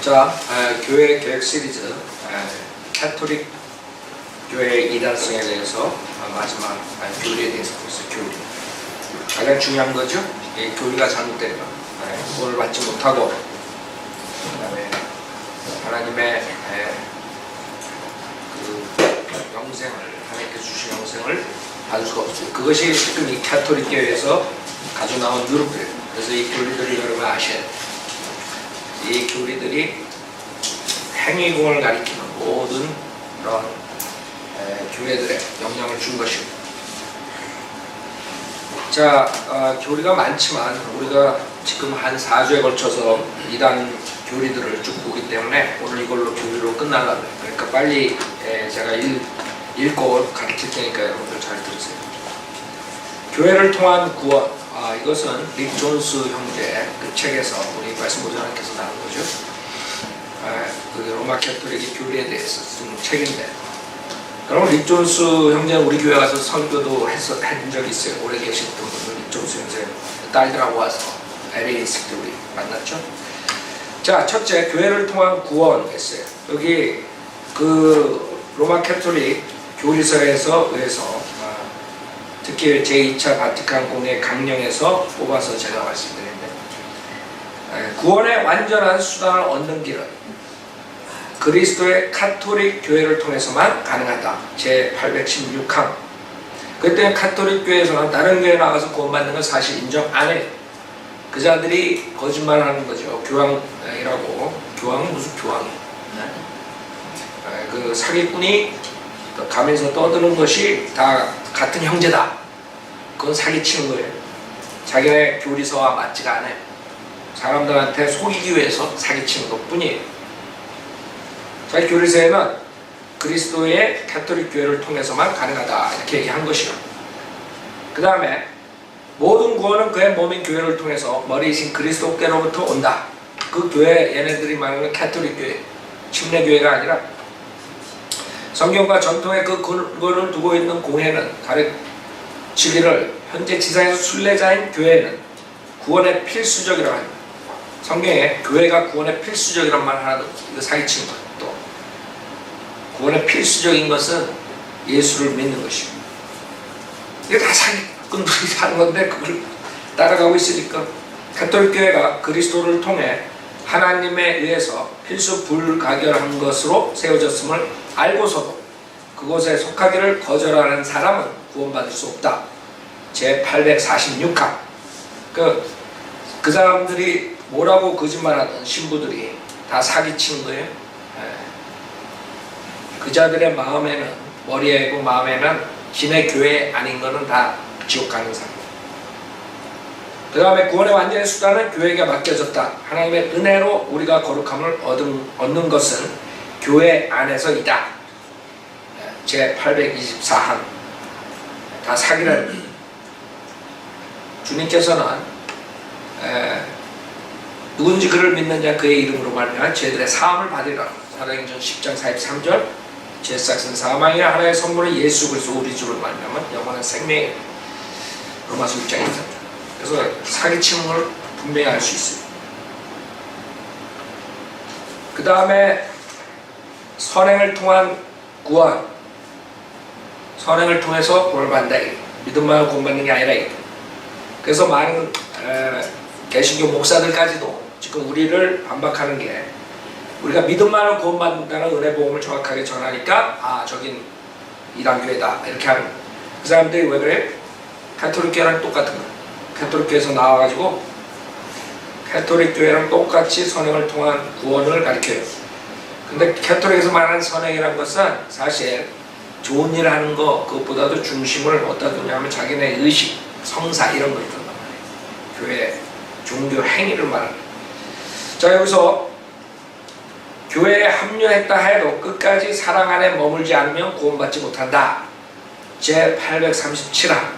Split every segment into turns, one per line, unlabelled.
자, 교회 계획 시리즈 캐톨릭 교회 이단성에 대해서 마지막 교리에 대해서 보겠습니다. 교리. 가장 중요한 거죠. 이 교리가 잘못되면 구원을 받지 못하고 그다음에 하나님의 그 영생을 하나님께 주신 영생을 받을 수가 없어요. 그것이 지금 이 캐톨릭 교회에서 가져 나온 유럽교회. 그래서 이 교리들을 여러분 아셔야 돼요. 이 교리들이 행위공을 가리키는 모든 그런 교회들의 영향을 준 것입니다. 자, 교리가 많지만 우리가 지금 한 4주에 걸쳐서 이단 교리들을 쭉 보기 때문에 오늘 이걸로 교리로 끝나려고 해요. 그러니까 빨리 제가 읽고 가르칠 테니까 여러분들 잘 들으세요. 교회를 통한 구원. 이것은 릭 존스 형제 그 책에서 우리 말씀 보좌님께서 나온 거죠. 그 로마 캐톨릭의 교리에 대해서 쓴 책인데, 그럼 릭 존스 형제는 우리 교회 가서 설교도 한 적이 있어요. 오래 계신 분들 릭 존스 형제 딸들하고 와서 LA 있을 때 우리 만났죠. 자, 첫째, 교회를 통한 구원 했어요. 여기 그 로마 캐톨릭 교리서에서 의해서 특히 제2차 바티칸 공회 강령에서 뽑아서 제가 말씀드리는데, 구원의 완전한 수단을 얻는 길은 그리스도의 카톨릭 교회를 통해서만 가능하다. 제816항. 그때 카톨릭 교회에서는 다른 교회에 나가서 구원받는 건 사실 인정 안 해요. 그 자들이 거짓말을 하는 거죠. 교황이라고. 교황은 무슨 교황이에요? 그 사기꾼이 가면서 떠드는 것이 다 같은 형제다. 그건 사기치는 거예요. 자기네 교리서와 맞지가 않아요. 사람들한테 속이기 위해서 사기치는 것 뿐이에요. 자기 교리서에는 그리스도의 캐톨릭 교회를 통해서만 가능하다 이렇게 얘기한 것이요. 그 다음에 모든 구원은 그의 몸인 교회를 통해서 머리이신 그리스도께로부터 온다. 그 교회, 얘네들이 말하는 캐톨릭 교회, 침례 교회가 아니라 성경과 전통의 그 근거를 두고 있는 공회는 가르치기를 현재 지상에서 순례자인 교회는 구원의 필수적이라고 합니다. 성경에 교회가 구원의 필수적이란 말 하나도 없어요. 이거 사기치는 거예요. 또 구원의 필수적인 것은 예수를 믿는 것입니다. 이게 다 사기꾼들이 하는 건데 그걸 따라가고 있으니까 가톨릭 교회가 그리스도를 통해 하나님에 의해서 필수 불가결한 것으로 세워졌음을 알고서도 그곳에 속하기를 거절하는 사람은 구원받을 수 없다. 제846항. 그 사람들이 뭐라고 거짓말하던 신부들이 다 사기친 거예요. 그 자들의 마음에는, 머리에 있고 마음에는 기내 교회 아닌 거는 다 지옥 가는 사람. 그 다음에 구원의 완전한 수단은 교회에게 맡겨졌다. 하나님의 은혜로 우리가 거룩함을 얻는 것은 교회 안에서이다. 제824항. 다 사기라는 거예요. 주님께서는 누군지 그를 믿느냐 그의 이름으로 말미암아 죄들의 사함을 받으리라. 사도행전 10장 43절. 죄싹은 사망이라 하나의 선물은 예수 그리스도 우리 주로 말미암아 영원한 생명이라. 로마서 6장 23절. 그래서 사기치는 걸 분명히 알 수 있어요. 그 다음에 선행을 통한 구원. 선행을 통해서 구원을 받는다. 믿음만을 구원받는 게 아니라. 그래서 많은 개신교 목사들까지도 지금 우리를 반박하는 게, 우리가 믿음만을 구원받는다는 은혜 복음을 정확하게 전하니까 저긴 이단교회다 이렇게 하는. 그 사람들이 왜 그래? 가톨릭 교회랑 똑같은 거예요. 가톨릭 교회에서 나와가지고 가톨릭 교회랑 똑같이 선행을 통한 구원을 가르쳐요. 근데 가톨릭에서 말하는 선행이라는 것은 사실 좋은 일 하는 거, 그것보다도 중심을 어디다 두냐면 자기네 의식, 성사 이런 거 있단 말이에요. 교회, 종교 행위를 말하는 거예요. 자, 여기서 교회에 합류했다 해도 끝까지 사랑 안에 머물지 않으면 구원받지 못한다. 제837항.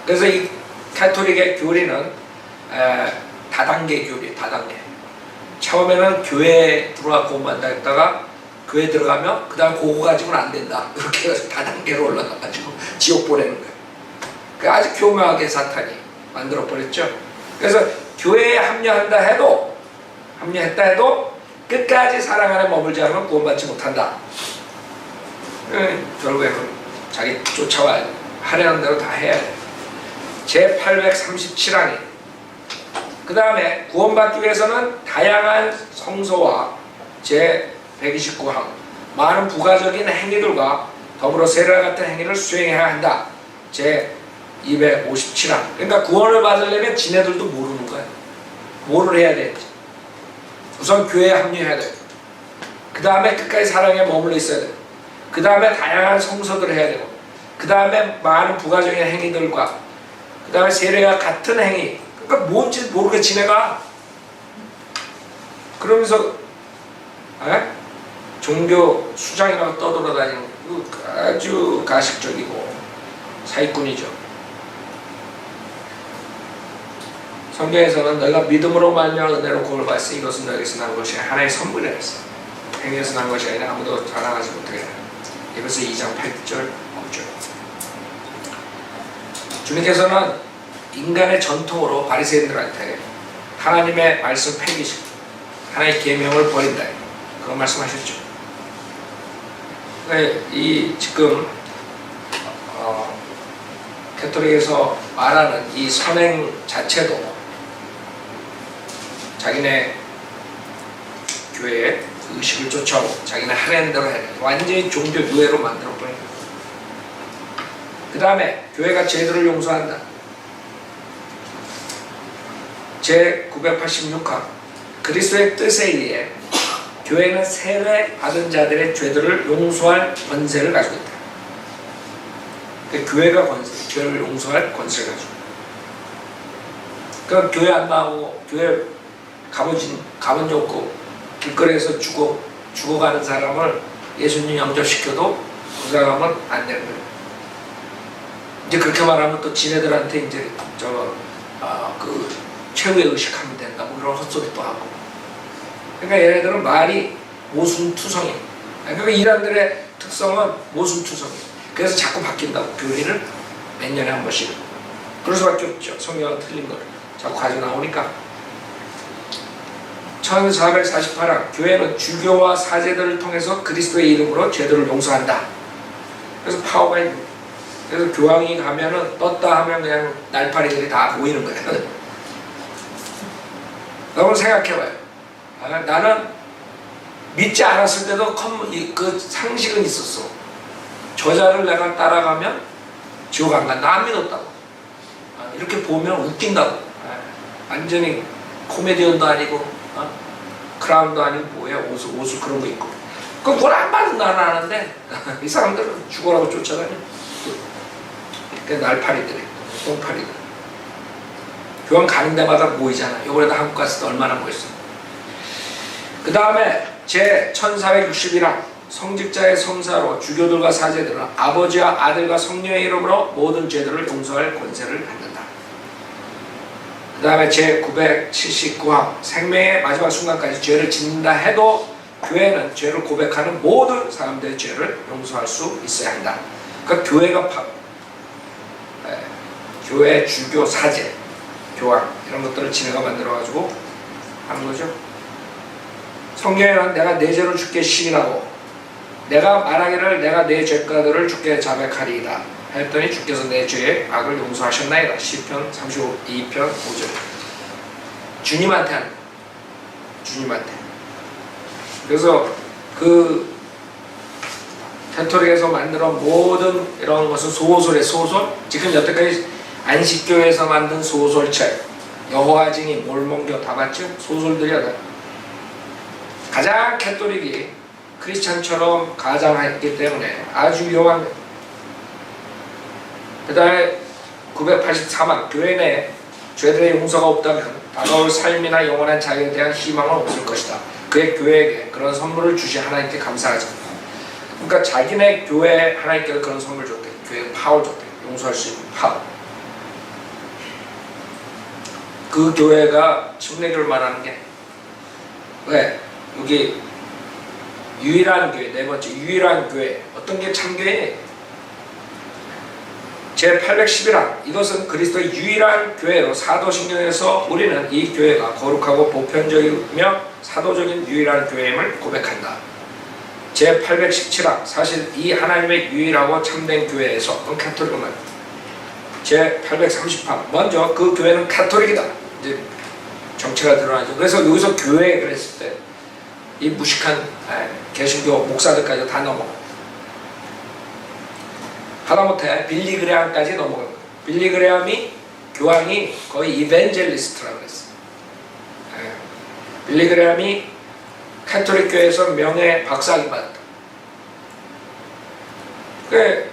그래서 이 가톨릭의 교리는 다단계 교리, 다단계. 처음에는 교회에 들어와 구원받는다 했다가 교회 들어가면 그 다음 그거 가지고는 안 된다. 그렇게 해서 다단계로 올라가가지고 지옥 보내는 거예요. 그 아주 교묘하게 사탄이 만들어버렸죠. 그래서 교회에 합류했다 해도 끝까지 사랑 안에 머물지 않으면 구원받지 못한다. 결국에는 자기 쫓아와야 돼. 하려는 대로 다 해야 돼. 제837항이 그 다음에 구원받기 위해서는 다양한 성서와 제129항 많은 부가적인 행위들과 더불어 세례와 같은 행위를 수행해야 한다. 제257항 그러니까 구원을 받으려면 지네들도 모르는 거야. 뭐를 해야 되는지 우선 교회에 합류해야 돼. 그 다음에 끝까지 사랑에 머물러 있어야 돼. 그 다음에 다양한 성서들을 해야 되고 그 다음에 많은 부가적인 행위들과 그 다음에 세례와 같은 행위 그러니까 뭔지 모르게 지내가. 그러면서 종교 수장이라고 떠돌아다니는 아주 가식적이고 사기꾼이죠. 성경에서는 너희가 믿음으로 말미암아 은혜로 구원을 받았으니 이것은 너희에게서 난 것이 하나의 선물이라 했어. 행위에서 난 것이 아니라 아무도 자랑하지 못하게 하라. 에베소 2장 8절 9절. 주님께서는 인간의 전통으로 바리새인들한테 하나님의 말씀 폐기시키고 하나님의 계명을 버린다 그런 말씀하셨죠. 이 지금 가톨릭에서 말하는 이 선행 자체도 자기네 교회의 의식을 쫓아오고 자기네 하려는 대로 해야 돼. 완전히 종교 노예로 만들어버린 거예요. 그 다음에 교회가 죄들을 용서한다. 제986항 그리스도의 뜻에 의해 교회는 세례 받은 자들의 죄들을 용서할 권세를 가지고 있다. 그러니까 교회가 죄를 용서할 권세를 가지고 있다. 그럼 교회 안 나오고 교회 가본 적 없고 길거리에서 죽어가는 사람을 예수님 영접시켜도 그 사람은 안 되는 거예요. 이제 그렇게 말하면 또 지네들한테 이제 최후의 의식하면 된다 뭐 이런 헛소리 또 하고. 그러니까 얘네들은 말이 모순투성이에요. 그러니까 이란들의 특성은 모순투성이에요. 그래서 자꾸 바뀐다고 교리를 몇 년에 한 번씩. 그럴 수밖에 없죠. 성경은 틀린 걸 자꾸 가지고 나오니까. 1448항 교회는 주교와 사제들을 통해서 그리스도의 이름으로 죄들을 용서한다. 그래서 파워가 있는 거예요. 그래서 교황이 가면은 떴다 하면 그냥 날파리들이 다 보이는 거예요. 여러분 생각해봐요. 나는 믿지 않았을 때도 그 상식은 있었어. 저자를 내가 따라가면 지옥 안 간다. 안 믿었다고. 이렇게 보면 웃긴다고. 완전히 코미디언도 아니고 크라운도 아니고 뭐야 옷을 그런 거 입고. 그럼 그걸 안 받은 나는 아는데 이 사람들은 죽어라고 쫓아다녀. 그 날파리들이 똥파리들. 교황 가는 데마다 모이잖아. 이번에도 한국 갔을 때 얼마나 모였어. 그 다음에 제1461항 성직자의 성사로 주교들과 사제들은 아버지와 아들과 성령의 이름으로 모든 죄들을 용서할 권세를 갖는다. 그 다음에 제979항 생명의 마지막 순간까지 죄를 짓는다 해도 교회는 죄를 고백하는 모든 사람들의 죄를 용서할 수 있어야 한다. 그러니까 교회 주교 사제 교황 이런 것들을 지네가 만들어가지고 하는 거죠. 성경에는 내가 내 죄를 주께 시인하고 내가 말하기를 내가 내 죄가들을 주께 자백하리이다 했더니 주께서 내 죄의 악을 용서하셨나이다. 시편 32편 5절. 주님한테 하는 거예요. 주님한테. 그래서 그 가톨릭에서 만들어 모든 이런 것은 소설의 소설. 지금 여태까지 안식교에서 만든 소설책 여호와 증인 몰몬교 다 봤죠? 소설들이야. 가장 가톨릭이 크리스찬처럼 가장했기 때문에 아주 위험한. 그 다음에 983항 교회 내에 죄들의 용서가 없다면 다가올 삶이나 영원한 자유에 대한 희망은 없을 것이다. 그의 교회에게 그런 선물을 주신 하나님께 감사하자. 그러니까 자기네 교회에 하나님께 그런 선물 줬대. 교회에 파워 줬대. 용서할 수 있는 파워. 그 교회가 침례교를 말하는 게 왜? 여기 유일한 교회, 네 번째 유일한 교회. 어떤 게 참교회? 제811항, 이것은 그리스도의 유일한 교회로 사도신경에서 우리는 이 교회가 거룩하고 보편적이며 사도적인 유일한 교회임을 고백한다. 제817항, 사실 이 하나님의 유일하고 참된 교회에서 카톨릭은 제830항, 먼저 그 교회는 카톨릭이다. 이제 정체가 드러나죠. 그래서 여기서 교회 그랬을 때 이 무식한 개신교 목사들까지 다 넘어가. 하다못해 빌리 그레함까지 넘어간 거예요. 빌리 그레함이 교황이 거의 이벤젤리스트라고 그랬어요. 빌리 그레함이 카톨릭 교회에서 명예 박사학위 받았다. 그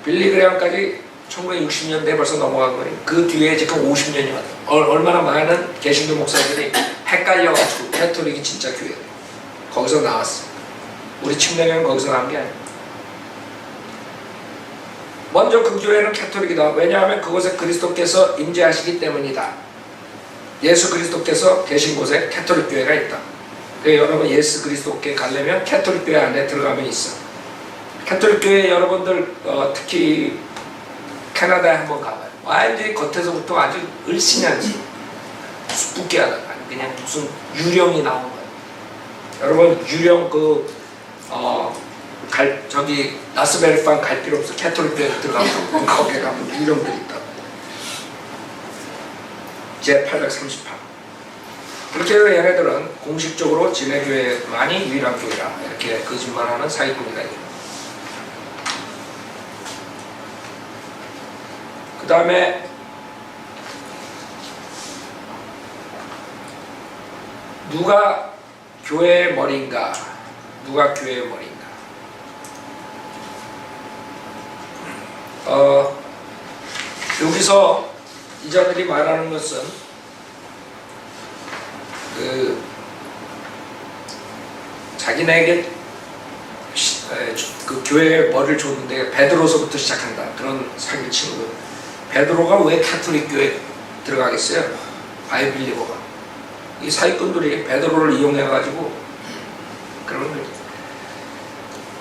빌리 그레함까지 1960년대에 벌써 넘어간 거예요. 그 뒤에 지금 50년이 왔다. 얼마나 많은 개신교 목사들이 헷갈려가지고 카톨릭이 진짜 교회예요. 거기서 나왔어. 우리 침례교는 거기서 나온 게 아니야. 먼저 그 교회는 카톨릭이다. 왜냐하면 그곳에 그리스도께서 임재하시기 때문이다. 예수 그리스도께서 계신 곳에 카톨릭 교회가 있다. 그러니까 여러분 예수 그리스도께 가려면 카톨릭 교회 안에 들어가면 있어. 카톨릭 교회 여러분들 특히 캐나다에 한번 가봐요. 완전히 겉에서부터 아주 을씨년지 수북게하다. 그냥 무슨 유령이 나온 거예요. 여러분 유령 저기 라스베르판 갈 필요 없어. 캐톨릭 교회 들어가면 거기에 가면 유령들이 있다. 제838. 그렇게 해서 얘네들은 공식적으로 진해교회만이 유일한 교회라 이렇게 거짓말하는 사기꾼이다. 그 다음에 누가 교회의 머리인가? 누가 교회의 머리인가? 여기서 이자들이 말하는 것은 자기네에게 그 교회의 머리를 줬는데 베드로서부터 시작한다. 그런 사기를 치는 거예요. 베드로가 왜 카톨릭 교회에 들어가겠어요? 바이빌리버가. 이 사기꾼들이 베드로를 이용해가지고 그러는 거죠.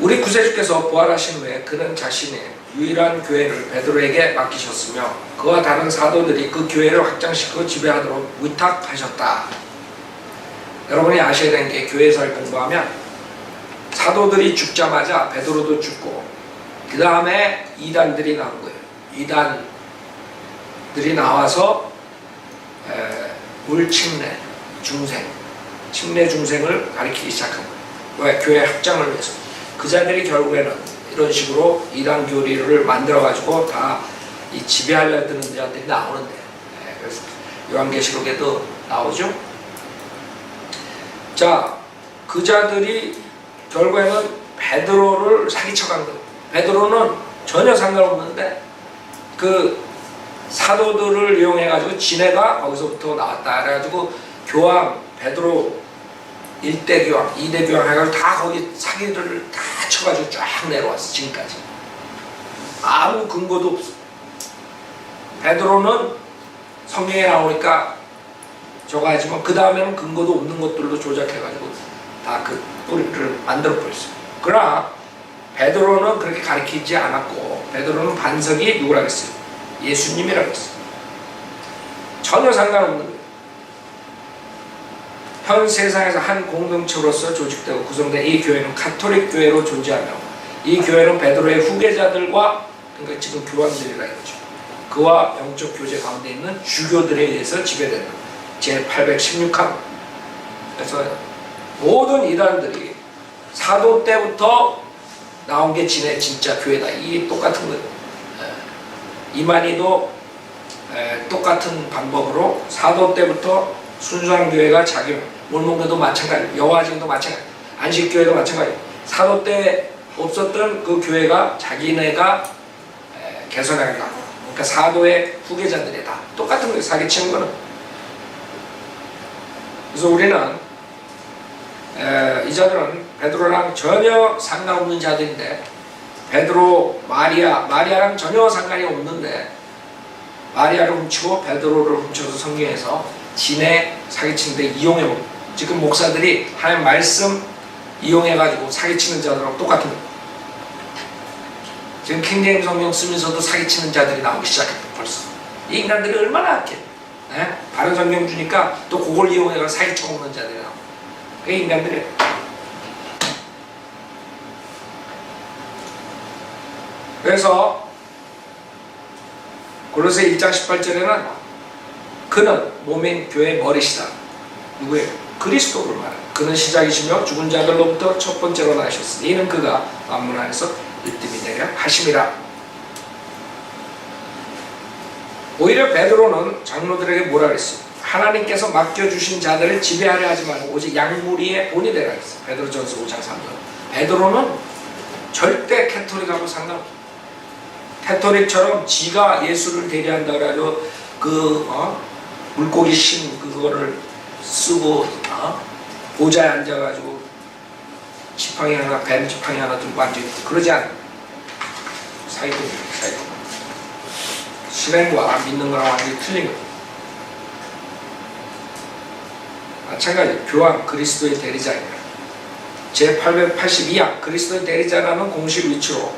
우리 구세주께서 부활하신 후에 그는 자신의 유일한 교회를 베드로에게 맡기셨으며 그와 다른 사도들이 그 교회를 확장시키고 지배하도록 위탁하셨다. 여러분이 아셔야 되는 게 교회사를 공부하면 사도들이 죽자마자 베드로도 죽고 그 다음에 이단들이 나온 거예요. 이단들이 나와서 물침례 침례 중생을 가리키기 시작한 거예요. 왜? 교회 확장을 위해서. 그 자들이 결국에는 이런 식으로 이단 교리를 만들어가지고 다 이 지배하려 드는 자들이 나오는데, 그래서 요한계시록에도 나오죠. 자, 그 자들이 결국에는 베드로를 사기쳐간 거예요. 베드로는 전혀 상관없는데 그 사도들을 이용해가지고 지네가 거기서부터 나왔다. 그래가지고 교황, 베드로 1대 교황, 2대 교황 해가지고 다 거기 사기들을 다 쳐가지고 쫙 내려왔어. 지금까지. 아무 근거도 없어. 베드로는 성경에 나오니까 저거 하지만 그 다음에는 근거도 없는 것들로 조작해가지고 다 그 뿌리를 만들어버렸어요. 그러나 베드로는 그렇게 가르치지 않았고 베드로는 반석이 누구라고 했어요? 예수님이라고 했어요. 전혀 상관없는 거예요. 현 세상에서 한 공동체로서 조직되고 구성된 이 교회는 카톨릭 교회로 존재하며 이 교회는 베드로의 후계자들과 그러니까 지금 교황들이라 이거죠. 그와 영적 교제 가운데 있는 주교들에 의해서 지배된다. 제816항. 그래서 모든 이단들이 사도 때부터 나온 게 진짜 교회다. 이게 똑같은 거예요. 이만희도 똑같은 방법으로 사도 때부터 순수한 교회가 자기 몰몬교도 마찬가지, 여호와증도 마찬가지, 안식교회도 마찬가지. 사도 때 없었던 그 교회가 자기네가 개선하겠다. 그러니까 사도의 후계자들이 다 똑같은 거예요. 사기치는 거는. 그래서 우리는 이 자들은 베드로랑 전혀 상관없는 자들인데 베드로, 마리아랑 전혀 상관이 없는데 마리아를 훔치고 베드로를 훔쳐서 성경에서 진에 사기치는데 이용해보고 지금 목사들이 하나님 말씀 이용해가지고 사기치는 자들하고 똑같은 거예요. 지금 킹제임스 성경 쓰면서도 사기치는 자들이 나오기 시작했다. 벌써 이 인간들이 얼마나 악해. 네? 바른 성경 주니까 또 그걸 이용해서 사기쳐 먹는 자들이 나오고. 그 인간들이. 그래서 골로새 1장 18절에는 그는 몸인 교회의 머리시다. 누구예요? 그리스도를 말합니다. 그는 시작이시며 죽은 자들로부터 첫 번째로 나셨으니 이는 그가 만물 안에서 으뜸이 되려 하심이라. 오히려 베드로는 장로들에게 뭐라 그랬어요? 하나님께서 맡겨주신 자들을 지배하려 하지 말고 오직 양무리의 본이 되라 그랬어요. 베드로전서 5장 3절. 베드로는 절대 캐토릭하고 상관없어요. 캐토릭처럼 지가 예수를 대리한다 그래가지고 물고기 신 그거를 쓰고 보좌에 앉아가지고 지팡이 하나, 뱀 지팡이 하나 들고 앉아있고 그러지 않아요. 사이코입니다. 사이코. 실행과 믿는 거랑 완전히 틀린 거예요. 마찬가지 교황 그리스도의 대리자입니다. 제882양 그리스도의 대리자라는 공식 위치로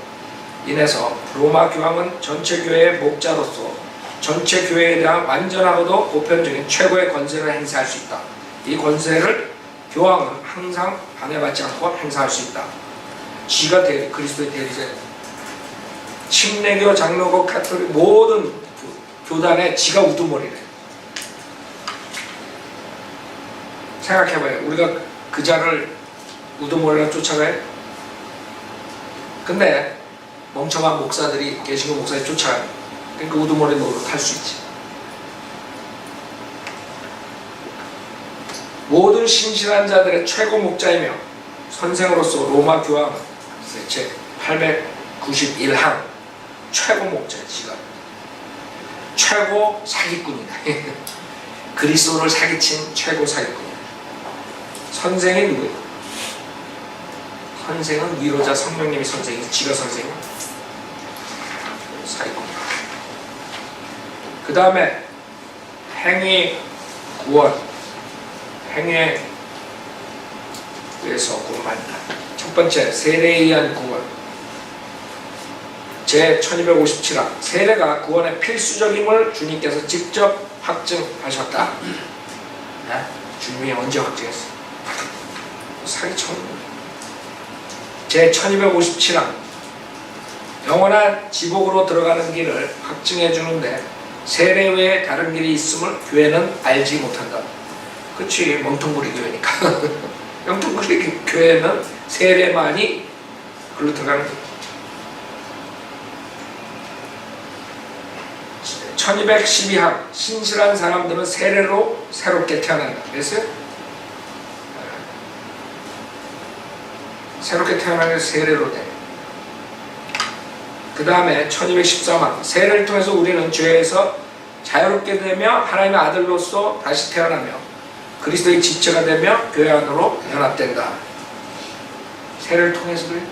인해서 로마 교황은 전체 교회의 목자로서 전체 교회에 대한 완전하고도 보편적인 최고의 권세를 행사할 수 있다. 이 권세를 교황은 항상 방해받지 않고 행사할 수 있다. 지가 그리스도의 대리자예요. 침례교, 장로교, 카톨릭 모든 교단에 지가 우두머리래. 생각해봐요. 우리가 그 자를 우두머리로 쫓아가요? 근데 멍청한 목사들이 개신교 목사들이 쫓아가요. 그러니까 우두머리 노릇 할 수 있지. 모든 신실한 자들의 최고 목자이며 선생으로서 로마 교황은 제 891항 최고 목자야. 지가 최고 사기꾼이다. 그리스도를 사기친 최고 사기꾼이야. 선생이 누구예요? 선생은 위로자 성령님이 선생이지 지가 선생이야. 사기꾼. 그 다음에 행위 구원, 행위에 의해서 구원받는다. 첫 번째, 세례에 의한 구원. 제1257항 세례가 구원의 필수적임을 주님께서 직접 확증하셨다. 네? 주님이 언제 확증했어? 사기쳐는 제1257항 영원한 지복으로 들어가는 길을 확증해 주는데 세례 외에 다른 길이 있음을 교회는 알지 못한다. 그치, 멍텅구리 교회니까. 멍텅구리 교회는 세례만이 글로 들어가는 거야. 1212항 신실한 사람들은 세례로 새롭게 태어난다. 그랬어요? 새롭게 태어나는 게 세례로 돼. 그 다음에 1213항 세례를 통해서 우리는 죄에서 자유롭게 되며 하나님의 아들로서 다시 태어나며 그리스도의 지체가 되며 교회 안으로 연합된다. 세례를 통해서 그래.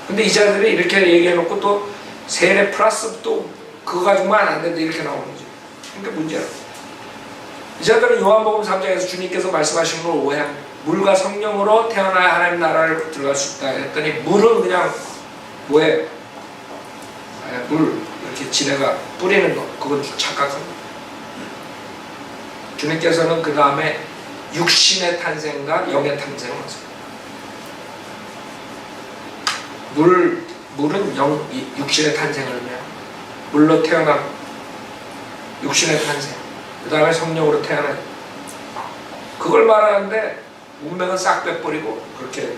근데 이 자들이 이렇게 얘기해놓고 또 세례 플러스 또 그거 가지고만 안 된다 이렇게 나오는 거죠. 그러니까 문제야. 이 자들은 요한복음 3장에서 주님께서 말씀하신 걸 오해합니다. 물과 성령으로 태어나야 하나님 나라를 들어갈 수 있다 했더니 물은 그냥 뭐예요? 물 이렇게 지네가 뿌리는 거 그건 착각합니다. 주님께서는 그 다음에 육신의 탄생과 영의 탄생을 하세요. 물은 육신의 탄생을 해요. 물로 태어난 육신의 탄생, 그 다음에 성령으로 태어난 그걸 말하는데 문맥은 싹 빼버리고 그렇게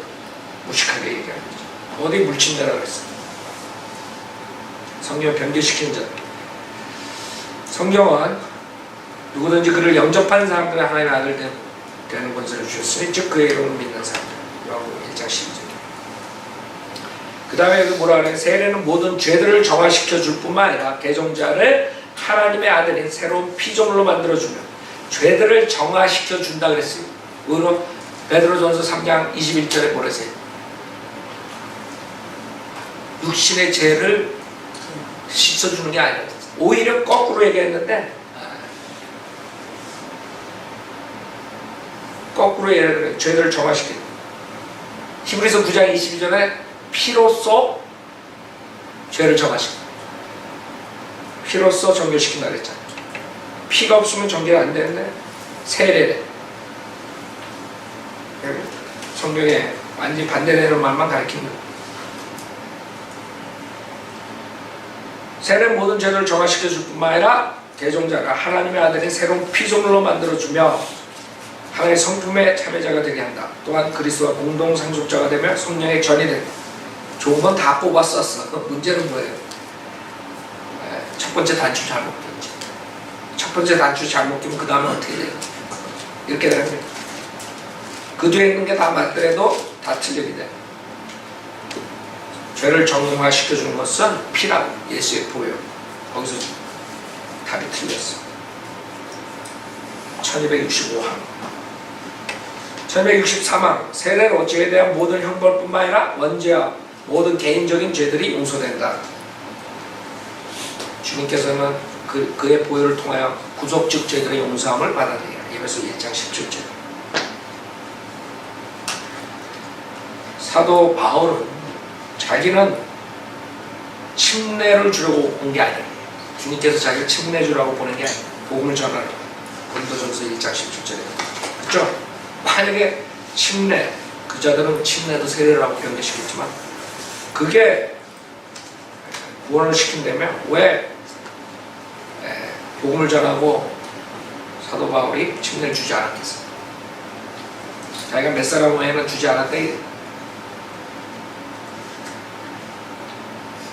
무식하게 얘기하는 거죠. 어디 물친다라 그랬어요. 성령 변개시키는 자. 성경은 누구든지 그를 영접하는 사람들은 하나님의 아들 되는 권세를 주셨으니 즉 그의 이름을 믿는 사람들. 요한복음 1장 12절. 그 다음에 뭐라 그래? 세례는 모든 죄들을 정화시켜 줄 뿐만 아니라 개종자를 하나님의 아들인 새로운 피조물로 만들어주며 죄들을 정화시켜 준다 그랬어요. 오히려 베드로전서 3장 21절에 뭐랬어요? 육신의 죄를 씻어주는 게 아니라 오히려 거꾸로 얘기했는데 거꾸로 얘기해 죄를 정화시키는. 히브리서 9장 22절에 피로써 죄를 정하시고 피로써 정결시킨다 그랬잖아요. 피가 없으면 정결 안 되는데 세례래. 성경에 완전히 반대되는 말만 가르치는 거예요. 세례는 모든 죄를 정화시켜줄 뿐만 아니라 대종자가 하나님의 아들인 새로운 피조물로 만들어주며 하나님의 성품의 참여자가 되게 한다. 또한 그리스도와 공동 상속자가 되며 성령의 전이 된다. 좋은 건 다 뽑아 썼어. 문제는 뭐예요? 첫 번째 단추 잘못 꼈지. 첫 번째 단추 잘못 끼면 그 다음에 어떻게 돼요? 이렇게 되는 거예요. 그 뒤에 있는 게 다 맞더라도 다 틀리게 돼. 죄를 정화시켜주는 것은 피라고. 예수의 보혈. 거기서 답이 틀렸어. 1265항. 1263항. 세례로 죄에 대한 모든 형벌뿐만 아니라 원죄와 모든 개인적인 죄들이 용서된다. 주님께서는 그의 보혈을 통하여 구속적 죄들의 용서함을 받아들이라. 에베소 1장 17절. 사도 바울은 자기는 침례를 주려고 온 게 아니에요. 주님께서 자기를 침례 주라고 보낸 게 아니에요. 복음을 전하라. 고린도전서 1장 17절에. 그렇죠? 만약에 침례, 그 자들은 침례도 세례라고 변개시켰지만 그게 구원을 시킨다면 왜 복음을 전하고 사도 바울이 침례를 주지 않았겠어요? 자기가 몇 사람 외에는 주지 않았대.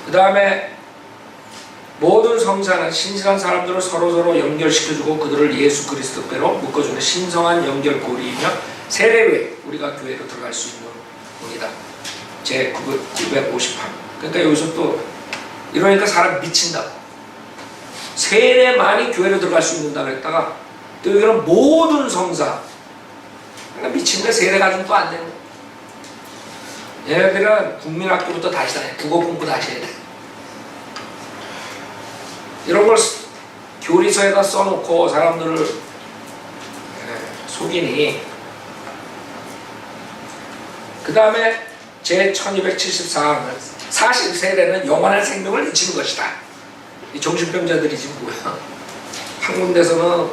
그 다음에 모든 성사는 신실한 사람들을 서로서로 연결시켜주고 그들을 예수 그리스도께로 묶어주는 신성한 연결고리이며 세례 후에 우리가 교회로 들어갈 수 있는 문이다. 제 958. 그러니까 여기서 또 이러니까 사람 미친다고. 세례만이 교회로 들어갈 수 있는다 그랬다가 또 여기는 모든 성사. 그러니까 미친데 세례 가지고 또 안 되는 거야. 얘네들은 국민학교부터 다시 다녀. 국어 공부 다시 해야 돼. 이런 걸 교리서에다 써놓고 사람들을 속이니. 그 다음에 제 1274항은 사실 세례는 영원한 생명을 잊히는 것이다. 이 정신병자들이지 뭐야. 한 군데서는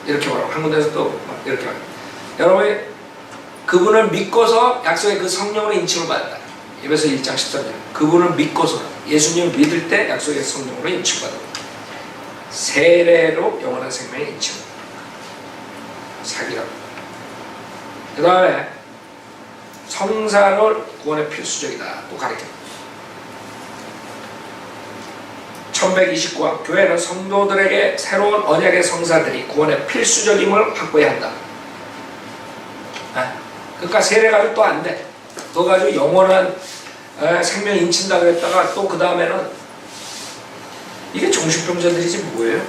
이렇게 말하고 한 군데서 또 이렇게 말하고. 여러분 그분을 믿고서 약속의 그 성령으로 인침을 받았다. 에베소 1장 13절. 그분을 믿고서 예수님을 믿을 때 약속의 성령으로 인침을 받았다. 세례로 영원한 생명의 인침. 사기라고. 그 다음에 성사를 구원의 필수적이다. 또 가르칩니다. 1129화 교회는 성도들에게 새로운 언약의 성사들이 구원의 필수적임을 확보해야 한다. 그러니까 세례 가지고 또 안 돼. 그거 가지고 영원한 생명 인친다 그랬다가 또 그 다음에는 이게 정신병자들이지 뭐예요?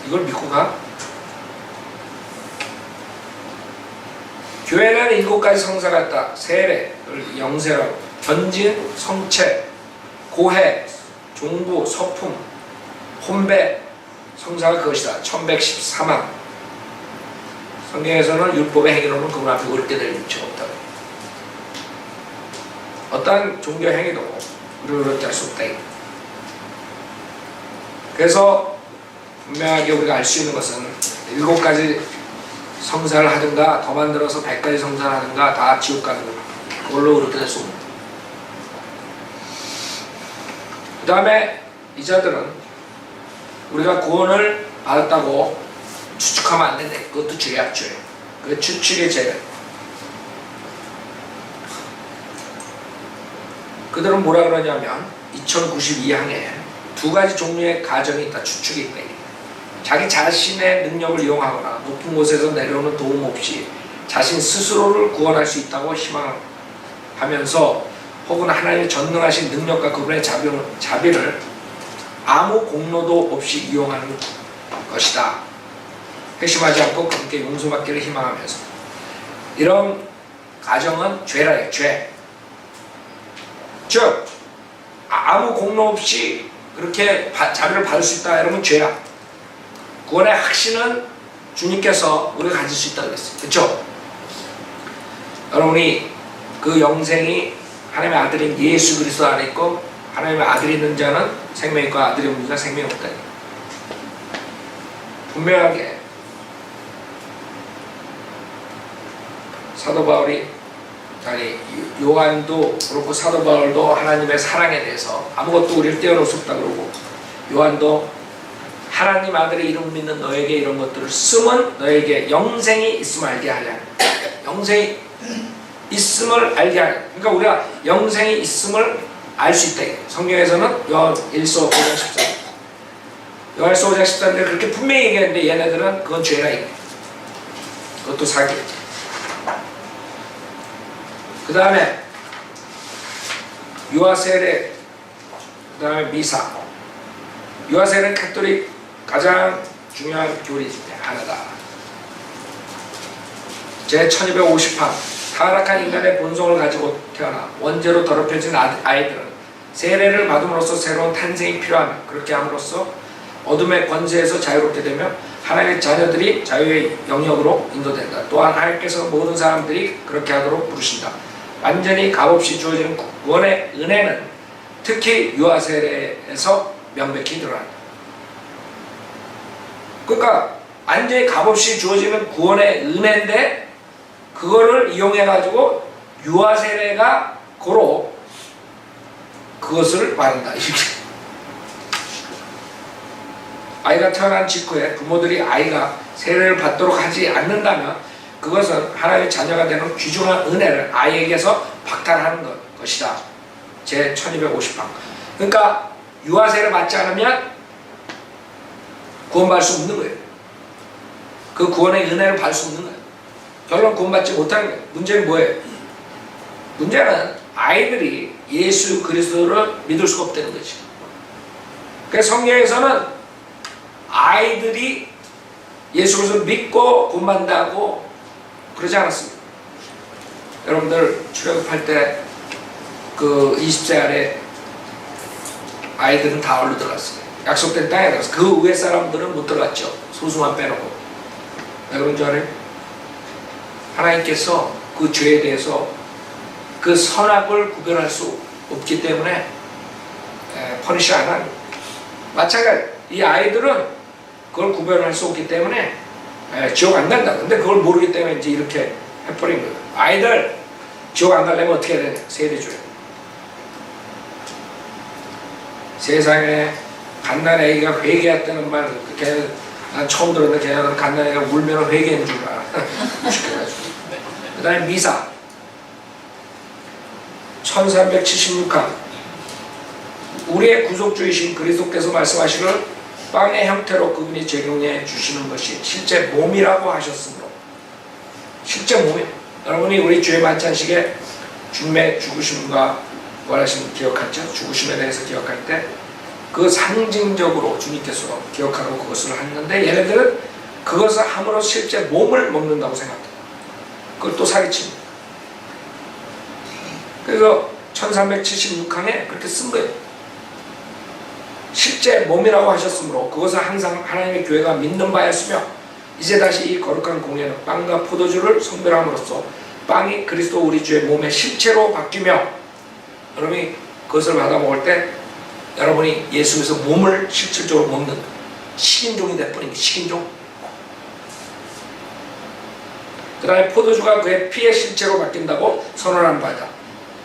이걸 믿고 가? 교회는 7가지 성사가 있다. 세례, 영세라고, 전진, 성체, 고해, 종부, 서품, 혼배, 성사가 그것이다. 1113항. 성경에서는 율법의 행위로는 그분 앞에 어렵게 될 일이 없다. 어떠한 종교 행위도 우리를 어렵게 할 수 없다. 그래서 분명하게 우리가 알 수 있는 것은 7가지 성사를 하든가 더 만들어서 100가지 성사를 하든가 다 지옥 가는 거. 그걸로 어렵게 될 수 없다. 그 다음에 이 자들은 우리가 구원을 받았다고 추측하면 안 된대. 그것도 죄야, 죄. 그 추측의 죄. 그들은 뭐라 그러냐면 2092항에 2가지 종류의 가정이 있다. 추측이 있다. 자기 자신의 능력을 이용하거나 높은 곳에서 내려오는 도움 없이 자신 스스로를 구원할 수 있다고 희망하면서 혹은 하나님의 전능하신 능력과 그분의 자비를 아무 공로도 없이 이용하는 것이다. 회심하지 않고 그분께 용서받기를 희망하면서. 이런 가정은 죄라 해요. 죄. 즉 아무 공로 없이 그렇게 자비를 받을 수 있다 이러면 죄야. 구원의 확신은 주님께서 우리가 가질 수 있다고 그랬어요. 그렇죠? 여러분이 그 영생이 하나님의 아들인 예수 그리스도 안에 있고 하나님의 아들이 있는 자는 생명이 있고 아들이 없는 자는 생명이 없다. 분명하게 사도 바울이, 아니 요한도 그렇고 사도 바울도 하나님의 사랑에 대해서 아무것도 우리를 떼어놓을 수 없다 그러고, 요한도 하나님 아들의 이름 믿는 너에게 이런 것들을 쓰면 너에게 영생이 있음을 알게 하랴. 영생이 있음을 알게 하랴. 그러니까 우리가 영생이 있음을 알 수 있다. 성경에서는 요한 1서 5장 14절, 요한일서 5장 14절에 그렇게 분명히 얘기했는데 얘네들은 그건 죄라 이거. 그것도 사기. 그 다음에 유아세례, 그 다음에 미사. 유아세례는 카톨릭 가장 중요한 교리 중에 하나다. 제 1250판, 타락한 인간의 본성을 가지고 태어나 원죄로 더럽혀진 아이들은 세례를 받음으로써 새로운 탄생이 필요하며, 그렇게 함으로써 어둠의 권세에서 자유롭게 되며 하나님의 자녀들이 자유의 영역으로 인도된다. 또한 하나님께서 모든 사람들이 그렇게 하도록 부르신다. 완전히 값없이 주어지는 구원의 은혜는 특히 유아세례에서 명백히 드러난다. 그러니까 완전히 값없이 주어지는 구원의 은혜인데 그거를 이용해가지고 유아세례가 고로 그것을 말한다. 아이가 태어난 직후에 부모들이 아이가 세례를 받도록 하지 않는다면 그것은 하나님의 자녀가 되는 귀중한 은혜를 아이에게서 박탈하는 것이다. 제 1250방. 그러니까 유아세례를 받지 않으면 구원받을 수 없는 거예요. 그 구원의 은혜를 받을 수 없는 거예요. 결론 구원받지 못하는 거예요. 문제는 뭐예요? 문제는 아이들이 예수 그리스도를 믿을 수가 없다는 거지. 그래서 성경에서는 아이들이 예수 그리스도를 믿고 구원받는다고 그러지 않았습니다. 여러분들 출애굽할 때 그 20세 아래 아이들은 다 얼로 들어갔어요. 약속된 땅에 들어갔어요. 그 위에 사람들은 못 들어갔죠. 소수만 빼놓고. 왜 그런 줄 알아요? 하나님께서 그 죄에 대해서 그 선악을 구별할 수 없기 때문에 퍼니시 안 하는. 마찬가지 이 아이들은 그걸 구별할 수 없기 때문에 지옥 안 간다. 근데 그걸 모르기 때문에 이제 이렇게 해버린 거예요. 아이들 지옥 안 가려면 어떻게 해야 되냐? 세례 줘요. 세상에 갓난 애기가 회개했다는 말, 난 처음 들었는데 걔네들은 갓난 애기가 울면 회개인 줄 알아. 그 다음에 미사 1376강, 우리의 구속주이신 그리스도께서 말씀하시기를 빵의 형태로 그분이 제공해 주시는 것이 실제 몸이라고 하셨으므로, 실제 몸이에요. 여러분이 우리 주의 만찬식에 주님의 죽으심과 부활하심 기억하죠? 죽으심에 대해서 기억할 때 그 상징적으로 주님께서 기억하라고 그것을 했는데 얘네들은 그것을 함으로 실제 몸을 먹는다고 생각합니다. 그걸 또 사기칩니다. 그래서 1376항에 그렇게 쓴 거예요. 실제 몸이라고 하셨으므로 그것을 항상 하나님의 교회가 믿는 바였으며, 이제 다시 이 거룩한 공예는 빵과 포도주를 성별함으로써 빵이 그리스도 우리 주의 몸의 실체로 바뀌며, 여러분이 그것을 받아 먹을 때 여러분이 예수에서 몸을 실질적으로 먹는 식인종이 돼버린 게 식인종. 그 다음에 포도주가 그의 피의 실체로 바뀐다고 선언하는 바다.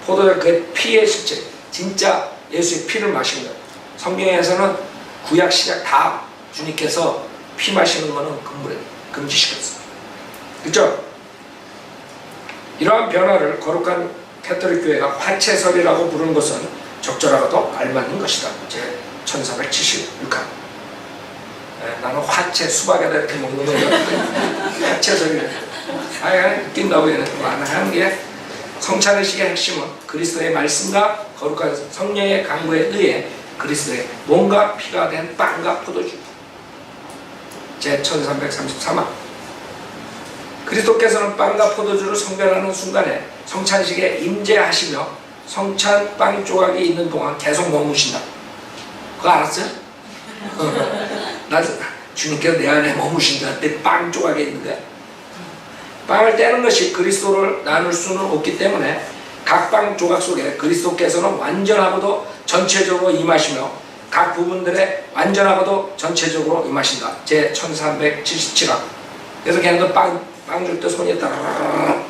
포도주가 그의 피의 실체, 진짜 예수의 피를 마시는 거예요. 성경에서는 구약 신약 다 주님께서 피 마시는 거는 금지시켰어요. 그렇죠? 이러한 변화를 거룩한 캐톨릭 교회가 화채설이라고 부르는 것은 적절하고도 알맞는 것이다. 제 1476강. 나는 화채 수박에다 이렇게 먹는 거예요. 화채설이. 웃긴다고 하는 게, 성찬의식의 핵심은 그리스도의 말씀과 거룩한 성령의 강구에 의해 그리스도의 몸과 피가 된 빵과 포도주. 제 1333화. 그리스도께서는 빵과 포도주를 성별하는 순간에 성찬식에 임재하시며 성찬 빵 조각이 있는 동안 계속 머무신다. 그거 알았어요? 나 주님께서 내 안에 머무신다. 내 빵 조각이 있는 거야. 빵을 떼는 것이 그리스도를 나눌 수는 없기 때문에 각 빵 조각 속에 그리스도께서는 완전하고도 전체적으로 임하시며 각 부분들에 완전하고도 전체적으로 임하신다. 제 1377화. 그래서 걔네들 빵 줄 때 손이 따라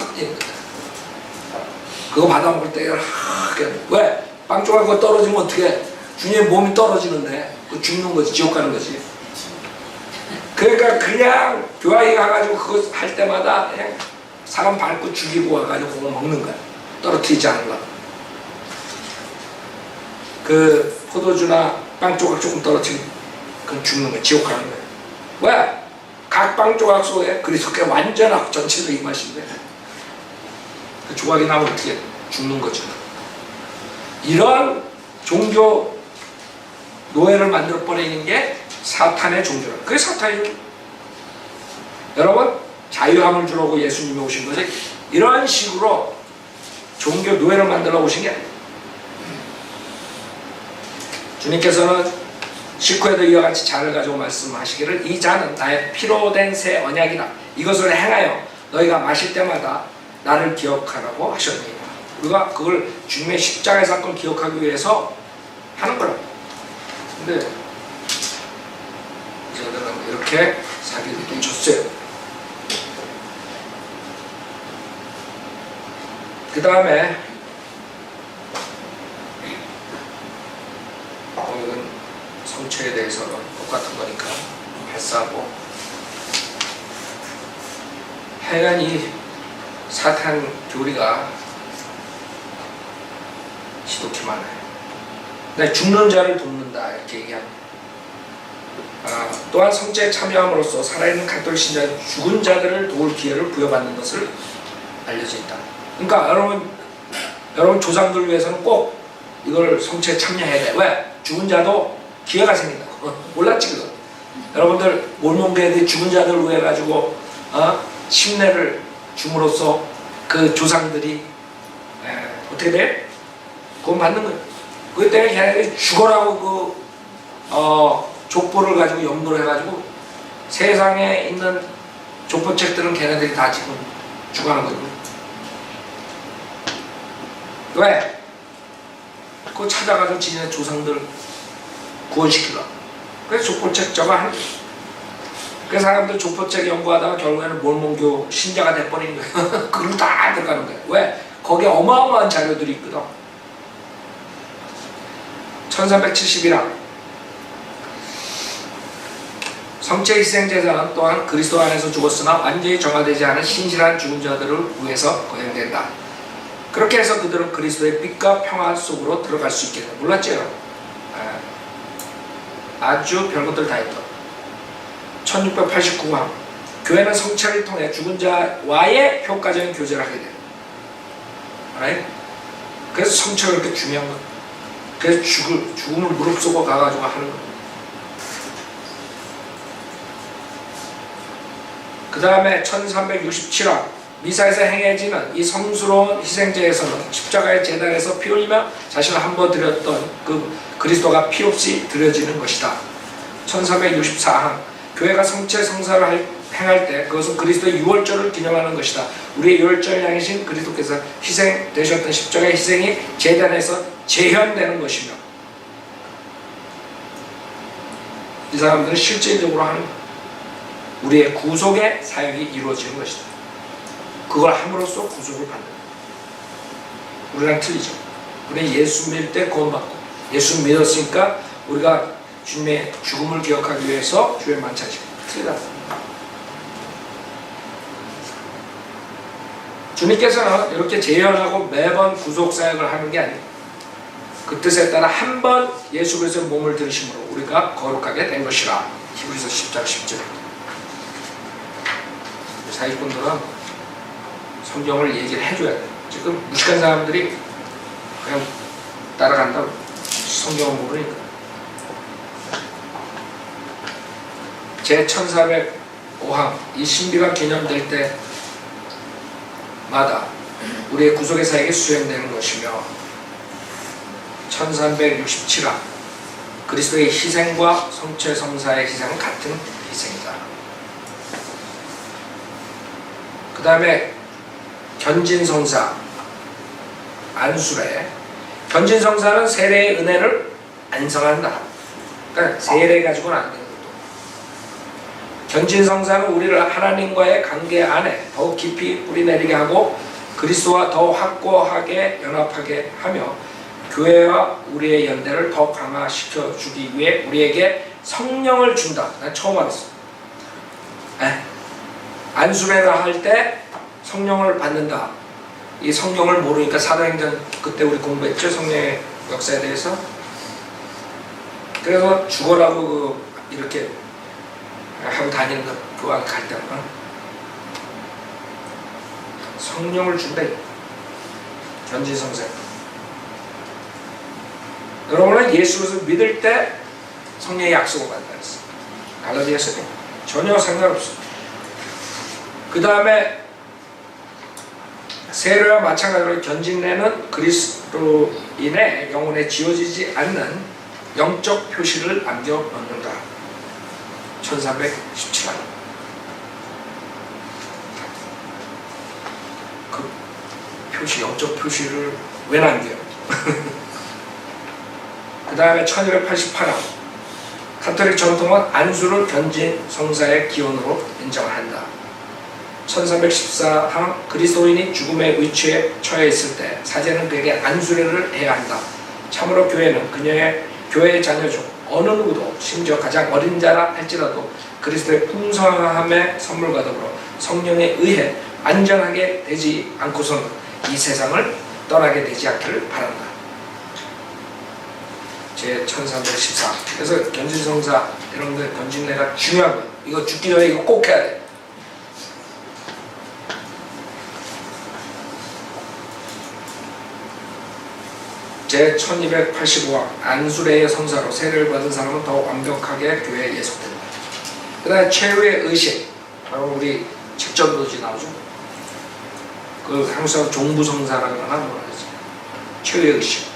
그거 받아 먹을 때 왜? 빵 조각 그거 떨어지면 어떻게? 주님의 몸이 떨어지는데 그 죽는 거지, 지옥 가는 거지. 그러니까 그냥 교회에 가가지고 그거 할 때마다 그냥 사람 밟고 죽이고 와가지고 그거 먹는 거야. 떨어뜨리지 않은 거야. 그 포도주나 빵 조각 조금 떨어뜨리면 그건 죽는 거야. 지옥 가는 거야. 왜? 각 빵 조각 속에 그리스도께 완전하고 전체로 임하신대. 그 조각이 나면 어떻게 죽는 거죠. 이런 종교 노예를 만들어 버리는 게 사탄의 종교라. 그게 사탄이죠. 여러분, 자유함을 주려고 예수님이 오신 거지. 이런 식으로 종교 노예를 만들어 오신 게 아니에요. 주님께서는 19회도 이와 같이 잔을 가지고 말씀하시기를 이 잔은 나의 피로 된 새 언약이라. 이것을 행하여 너희가 마실 때마다 나를 기억하라고 하셨느니라. 우리가 그걸 주님의 십자가의 사건을 기억하기 위해서 하는 거라고. 근데 저들은 이렇게 사기를 또 쳤어요. 그 다음에 이건 성체에 대해서는 똑같은 거니까 발사하고 하여간 이 사탄 교리가 지독히 많아요. 네, 죽는 자를 돕는다 이렇게 얘기합니다. 또한 성체에 참여함으로써 살아있는 가톨릭 신자는 죽은 자들을 도울 기회를 부여받는 것을 알려져 있다. 그러니까 여러분 조상들 위해서는 꼭 이걸 성체에 참여해야 돼. 왜? 죽은 자도 기회가 생긴다고. 몰랐지 그거. 여러분들 몰몬교회들이 죽은 자들을 위해 가지고 심례를 줌으로써 그 조상들이 어떻게 돼? 그건 받는 거예요. 그것 때문에 걔네들이 죽어라고 족보를 가지고 염도를 해가지고 세상에 있는 족보책들은 걔네들이 다 지금 죽어가는 거거든요. 왜? 그거 찾아가서 지네 조상들 구원시키려고. 그래서 족보책 저거 하는 거예요. 그래서 사람들 족보책 연구하다가 결국에는 몰몬교 신자가 돼버리는 거예요. 그걸 다 들어가는 거예요. 왜? 거기에 어마어마한 자료들이 있거든. 1371화 성체 희생제사는 또한 그리스도 안에서 죽었으나 완전히 정화되지 않은 신실한 죽은 자들을 위해서 거행된다. 그렇게 해서 그들은 그리스도의 빛과 평화 속으로 들어갈 수 있게 된다. 몰랐죠? 아주 별것들 다 했다. 1689년 교회는 성체를 통해 죽은 자와의 효과적인 교제를 하게 돼요. 그래서 성체가 그렇게 중요한 거예요. 그래서 죽음을 무릅쓰고 가가지고 하는 거예요. 그 다음에 1367화 미사에서 행해지는 이 성스러운 희생제에서는 십자가의 제단에서 피 흘리며 자신을 한번 드렸던 그 그리스도가 피 없이 드려지는 것이다. 1364항 교회가 성체 성사를 행할 때 그것은 그리스도의 유월절을 기념하는 것이다. 우리의 유월절 양이신 그리스도께서 희생되셨던 십자가의 희생이 제단에서 재현되는 것이며 이 사람들은 실질적으로 하는 우리의 구속의 사역이 이루어지는 것이다. 그걸 함으로써 구속을 받는 거예요. 우리랑 틀리죠. 우리는 예수 믿을 때 구원받고 예수 믿었으니까 우리가 주님의 죽음을 기억하기 위해서 주의 만찬식 틀리다. 주님께서는 이렇게 재현하고 매번 구속 사역을 하는 게 아니에요. 그 뜻에 따라 한 번 예수 그리스도의 몸을 들으심으로 우리가 거룩하게 된 것이라. 히브리서 10장 10절. 사기꾼들은 성경을 얘기를 해줘야 돼. 지금 무식한 사람들이 그냥 따라간다고. 성경을 모르니까. 제 1405항 이 신비가 기념될 때마다 우리의 구속의 사역이 수행되는 것이며 1367항 그리스도의 희생과 성체 성사의 희생은 같은 희생이다. 그 다음에 견진성사 안수래 견진성사는 세례의 은혜를 안성한다. 그러니까 세례 가지고는 안 되는 것도. 견진성사는 우리를 하나님과의 관계 안에 더욱 깊이 뿌리내리게 하고 그리스도와 더 확고하게 연합하게 하며 교회와 우리의 연대를 더 강화시켜 주기 위해 우리에게 성령을 준다. 난 처음 알았어. 안수례를 할 때 성령을 받는다. 이 성령을 모르니까 사도행전 그때 우리 공부했죠. 성령의 역사에 대해서. 그래서 죽어라고 이렇게 하고 다니는 거 교회 갈 때는 성령을 준다. 견진성사. 여러분은 예수를 믿을 때 성령의 약속을 받는다 했어. 갈라디아서는 전혀 상관없어. 그 다음에 세례와 마찬가지로 견진례는 그리스도인의 영혼에 지워지지 않는 영적 표시를 남겨 놓는다. 1317화. 그 표시, 영적 표시를 왜 남겨요? 그 다음에 1288화. 가톨릭 전통은 안수를 견진성사의 기원으로 인정한다. 1314항 그리스도인이 죽음의 위치에 처해 있을 때 사제는 그에게 안수례를 해야 한다. 참으로 교회는 그녀의 교회의 자녀 중 어느 누구도 심지어 가장 어린 자라 할지라도 그리스도의 풍성함의 선물과 더불어 성령에 의해 안전하게 되지 않고서는 이 세상을 떠나게 되지 않기를 바란다. 제 1314. 그래서 견진성사 여러분들 견진례가 중요한 거예요. 이거 죽기 전에 이거 꼭 해야 돼. 제 1285화 안수례의 성사로 세례를 받은 사람은 더 완벽하게 교회에 예속된다. 그 다음에 최후의 의식, 바로 우리 책전도지 나오죠. 그 한국사로 종부성사라고 하나 뭐라 그러지. 최후의 의식.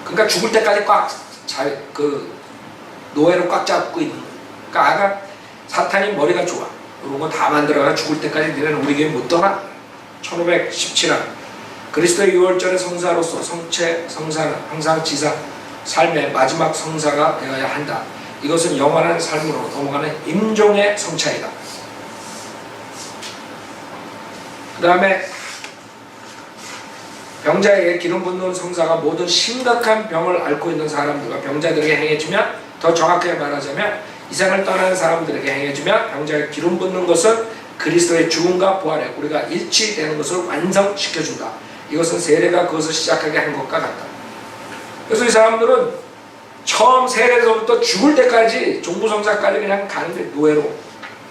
그러니까 죽을 때까지 그 노예로 꽉 잡고 있는 거예요. 그러니까 아까 사탄이 머리가 좋아. 이런 거 다 만들어가 죽을 때까지 너네는 우리 교회 못 떠나. 1517화 그리스도의 유월절의 성사로서 성체 성사는 항상 지사 삶의 마지막 성사가 되어야 한다. 이것은 영원한 삶으로 넘어가는 임종의 성차이다. 그 다음에 병자에게 기름 붓는 성사가 모든 심각한 병을 앓고 있는 사람들과 병자들에게 행해주면, 더 정확하게 말하자면 이 세상을 떠나는 사람들에게 행해주면 병자에게 기름 붓는 것은 그리스도의 죽음과 부활에 우리가 일치되는 것을 완성시켜준다. 이것은 세례가 그것을 시작하게 한 것과 같다. 그래서 이 사람들은 처음 세례에서부터 죽을 때까지 종부성사까지 그냥 가는데 노예로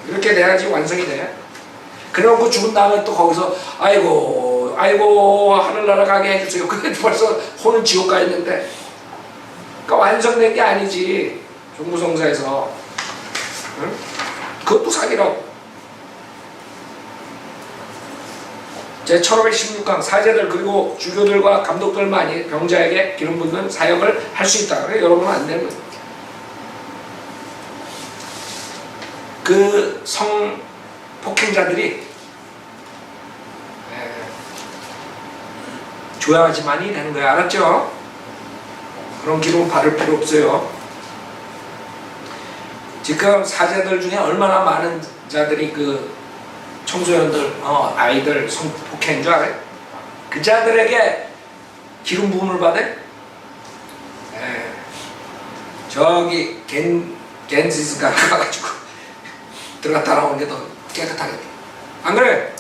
이렇게 돼야지 완성이 돼. 그래놓고 죽은 다음에 또 거기서 아이고 하늘나라 가게 해주세요. 그게 벌써 혼은 지옥 가 있는데, 그러니까 완성된 게 아니지. 종부성사에서 응? 그것도 사기라고. 제 1516강 사제들 그리고 주교들과 감독들만이 병자에게 기름 붓는 사역을 할 수 있다. 그래 여러분은 안 되는 거예요. 그 성폭행자들이 줘야지만이 되는 거야. 알았죠? 그런 기름 바를 필요 없어요. 지금 사제들 중에 얼마나 많은 자들이 그 청소년들, 아이들 성폭행인 줄 알아요? 그 자들에게 기름 부음을 받아? 저기 겐지스가 가가지고 들어갔다 나오는 게 더 깨끗하게 돼. 안 그래?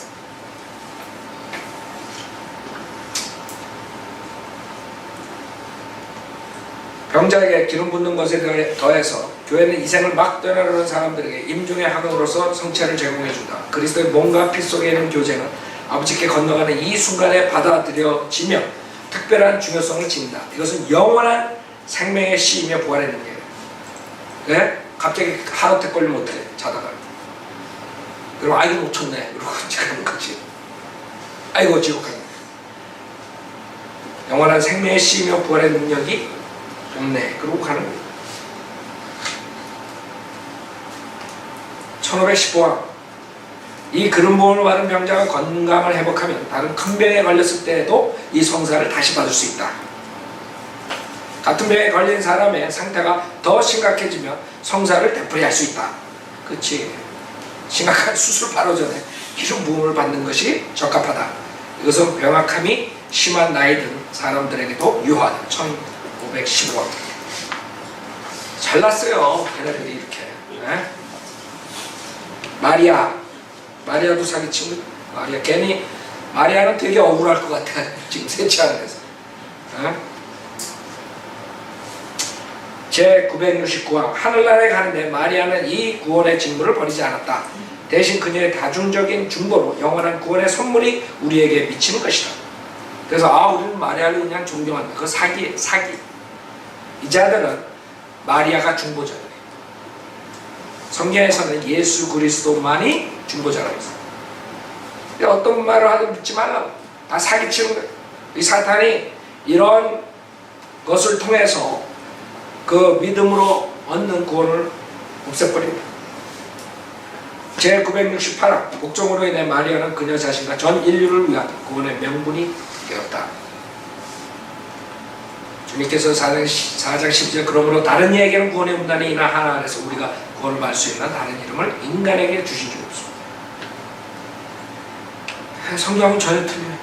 병자에게 기름 붓는 것에 더해서 교회는 이 생을 막 떠나려는 사람들에게 임종의 학원으로서 성체를 제공해준다. 그리스도의 몸과 피 속에 있는 교제는 아버지께 건너가는 이 순간에 받아들여지며 특별한 중요성을 지닌다. 이것은 영원한 생명의 씨이며 부활의 능력이에요. 네? 갑자기 하루태 걸리면 어떡해? 자다가. 그럼 아이고 놓쳤네. 이러고 가는 거지. 아이고 지옥 가네. 영원한 생명의 씨이며 부활의 능력이 없네. 그러고 가는 거예요. 1515화 이 기름 부음을 받은 병자가 건강을 회복하면 다른 큰 병에 걸렸을 때에도 이 성사를 다시 받을 수 있다. 같은 병에 걸린 사람의 상태가 더 심각해지면 성사를 되풀이할 수 있다. 그렇지. 심각한 수술 바로 전에 기존 부음을 받는 것이 적합하다. 이것은 병약함이 심한 나이 든 사람들에게도 유효하다. 1515원. 잘났어요. 걔네들이 이렇게. 네? 마리아도 사기치고, 마리아는 되게 억울할 것 같아. 지금 세치하는 데서. 네? 제969화 하늘나라에 가는데 마리아는 이 구원의 직무를 버리지 않았다. 대신 그녀의 다중적인 중보로 영원한 구원의 선물이 우리에게 미치는 것이다. 그래서 우리는 마리아를 그냥 존경한다. 그거 사기예요. 사기. 이 자들은 마리아가 중보자예요. 성경에서는 예수 그리스도만이 중보자라고 했어요. 어떤 말을 하든 믿지 말라고. 다 사기치는 거예요. 이 사탄이 이런 것을 통해서 그 믿음으로 얻는 구원을 없애버립니다. 제968화 복종으로 인해 마리아는 그녀 자신과 전 인류를 위한 구원의 명분이 되었다. 주님께서 4장 12절 그러므로 다른 이에게는 구원의 문단이 있나 하나 안에서 우리가 구원을 받을 수 있는 다른 이름을 인간에게 주신 줄 없습니다. 성경은 전혀 틀려요.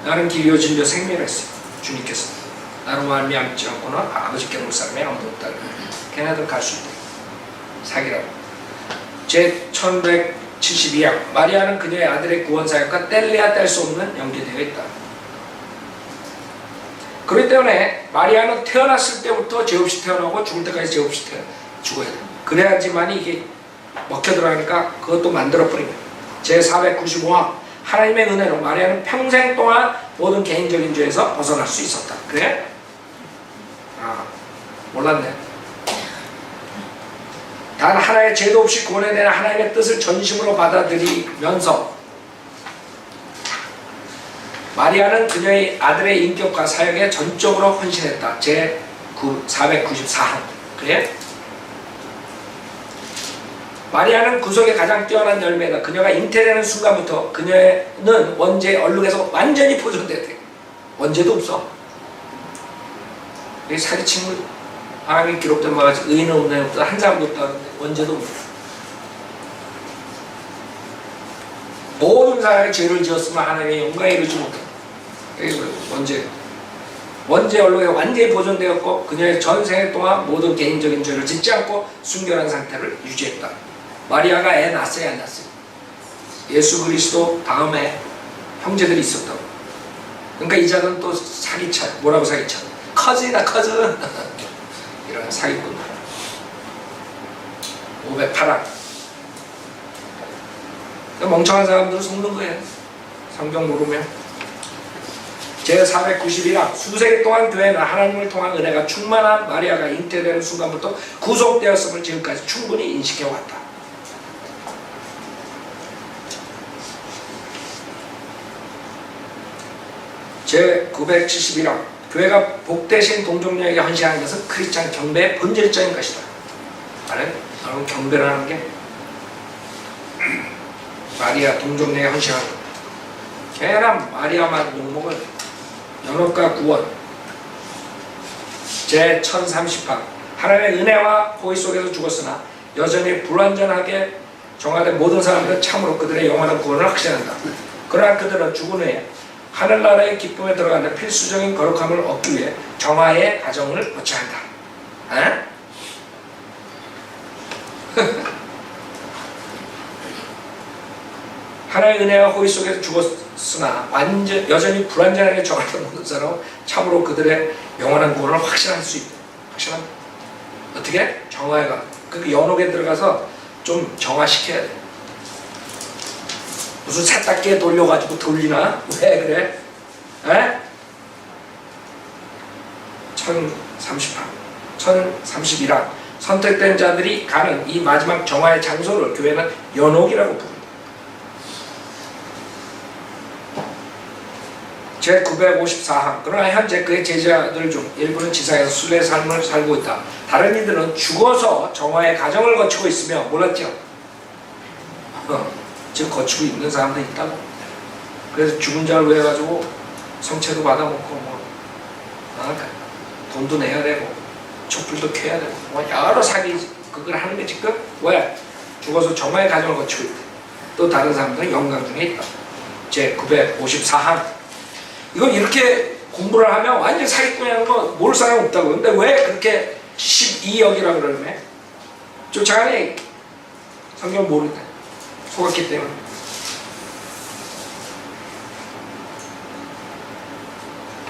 나는 길이요 진리요 생명이라 했어요. 주님께서 나로 말미암지 않고는 아버지께 올 사람이 아무도 없다. 걔네들 갈 수 있다. 사기라고. 제1172양 마리아는 그녀의 아들의 구원 사역과 뗄래야 뗄 수 없는 연계되어 있다. 그렇기 때문에 마리아는 태어났을 때부터 죄 없이 태어나고 죽을 때까지 죄 없이 죽어야 돼. 그래야지만 이게 먹혀 들어가니까 그것도 만들어버립니다. 제495화 하나님의 은혜로 마리아는 평생 동안 모든 개인적인 죄에서 벗어날 수 있었다. 그래? 몰랐네. 단 하나의 죄도 없이 구원에 대한 하나님의 뜻을 전심으로 받아들이면서 마리아는 그녀의 아들의 인격과 사역에 전적으로 헌신했다. 제494항. 그래? 마리아는 구속의 가장 뛰어난 열매다. 그녀가 잉태되는 순간부터 그녀는 원죄의 얼룩에서 완전히 보존됐대. 원죄도 없어. 이게 사기친 거. 하나님이 기록된 바가 의인은 없나요? 없다. 한 사람도 없다는데 원죄도 없다. 모든 사람이 죄를 지었으면 하나님의 영광에 이르지 못한다. 원죄 얼룩에 완전히 보존되었고 그녀의 전생에 동안 모든 개인적인 죄를 짓지 않고 순결한 상태를 유지했다. 마리아가 애 낳았어요? 안 낳았어요? 예수 그리스도 다음에 형제들이 있었다고. 그러니까 이 자는 또 사기쳐. 뭐라고 사기쳐? 커즈이다 커즈. 이런 사기꾼. 508학. 멍청한 사람들을 속는 거예요. 성경 모르면. 제491화 수세기 동안 교회는 하나님을 통한 은혜가 충만한 마리아가 잉태되는 순간부터 구속되었음을 지금까지 충분히 인식해왔다. 제971화 교회가 복되신 동정녀에게 헌신하는 것은 크리스찬 경배의 본질적인 것이다. 여러분 경배라는 게 마리아 동정녀에게 헌신하는 것. 걔랑 마리아만 욕먹을 연옥과 구원. 제1030화 하나님의 은혜와 호의 속에서 죽었으나 여전히 불완전하게 정화된 모든 사람들은 참으로 그들의 영원한 구원을 확신한다. 그러나 그들은 죽은 후에 하늘나라의 기쁨에 들어가는 필수적인 거룩함을 얻기 위해 정화의 과정을 거쳐야 한다. 하나님의 은혜와 호의 속에서 죽었으나 여전히 불완전하게 정화된 모든 사람은 참으로 그들의 영원한 구원을 확신할 수 있다. 확신합니다. 어떻게? 정화가 그 연옥에 들어가서 좀 정화시켜야 돼. 무슨 세탁기에 돌려가지고 돌리나? 왜 그래? 1031화 선택된 자들이 가는 이 마지막 정화의 장소를 교회는 연옥이라고 부릅니다. 제954항 그러나 현재 그의 제자들 중 일부는 지상에서 순례의 삶을 살고 있다. 다른 이들은 죽어서 정화의 과정을 거치고 있으며 몰랐죠? 지금 거치고 있는 사람도 있다고. 그래서 죽은 자를 위해 가지고 성체도 받아먹고 돈도 내야 되고 촛불도 켜야 되고 뭐 여러 사기 그걸 하는 게 지금 왜? 죽어서 정화의 과정을 거치고 있다. 또 다른 사람들은 영광 중에 있다. 제 954항. 이거 이렇게 공부를 하면 완전 사기꾼이라는 거 모를 사람 없다고. 근데 왜 그렇게 12역이라고 그러면 쫓아가네. 성경 모르다. 속았기 때문에.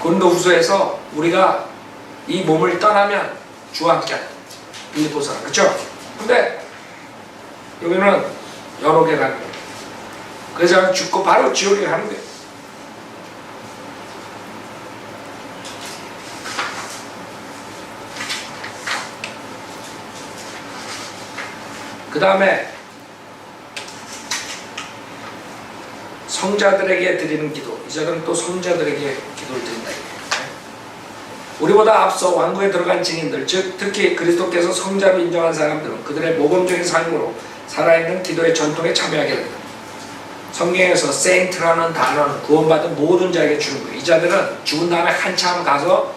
고린도후서에서 우리가 이 몸을 떠나면 주와 함께한다. 빌립보서는 그렇죠? 근데 여기는 여러 개 가는 거예요. 그래서 죽고 바로 지옥에 가는 거예요. 그 다음에 성자들에게 드리는 기도. 이제는 또 성자들에게 기도를 드린다. 우리보다 앞서 왕국에 들어간 증인들, 즉 특히 그리스도께서 성자로 인정한 사람들은 그들의 모범적인 삶으로 살아있는 기도의 전통에 참여하게 된다. 성경에서 세인트라는 단어는 구원받은 모든 자에게 주는 거예요. 이 자들은 죽은 다음에 한참 가서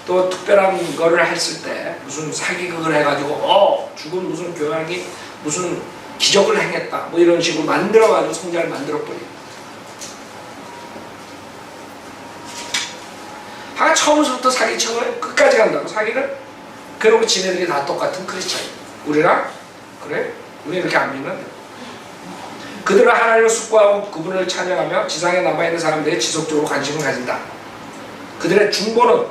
또 특별한 거를 했을 때 무슨 사기극을 해가지고 죽은 무슨 교황이 무슨 기적을 행했다 뭐 이런 식으로 만들어가지고 성자를 만들어버려요. 처음부터 사기쳐서 끝까지 간다고 사기를. 그러고 지네들이 다 똑같은 크리스찬. 우리랑 그래? 우리 이렇게 안 믿는데. 그들은 하나님을 숙고하고 그분을 찬양하며 지상에 남아있는 사람들이 지속적으로 관심을 가진다. 그들의 중보는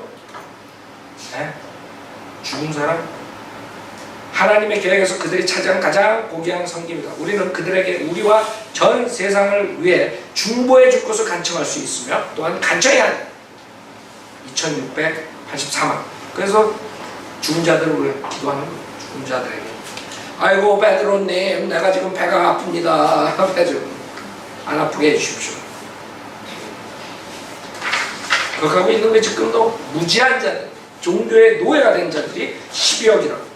죽은 사람 하나님의 계획에서 그들이 차지한 가장 고귀한 성김이다. 우리는 그들에게 우리와 전 세상을 위해 중보해 줄 것을 간청할 수 있으며 또한 간청해야 한다. 2684만. 그래서 죽은 자들을 우리가 기도하는 거예요. 죽은 자들에게. 아이고 베드로님 내가 지금 배가 아픕니다. 베드로 안 아프게 해주십시오. 그렇게 하고 있는 게 지금도 무지한 자들, 종교의 노예가 된 자들이 12억이라고.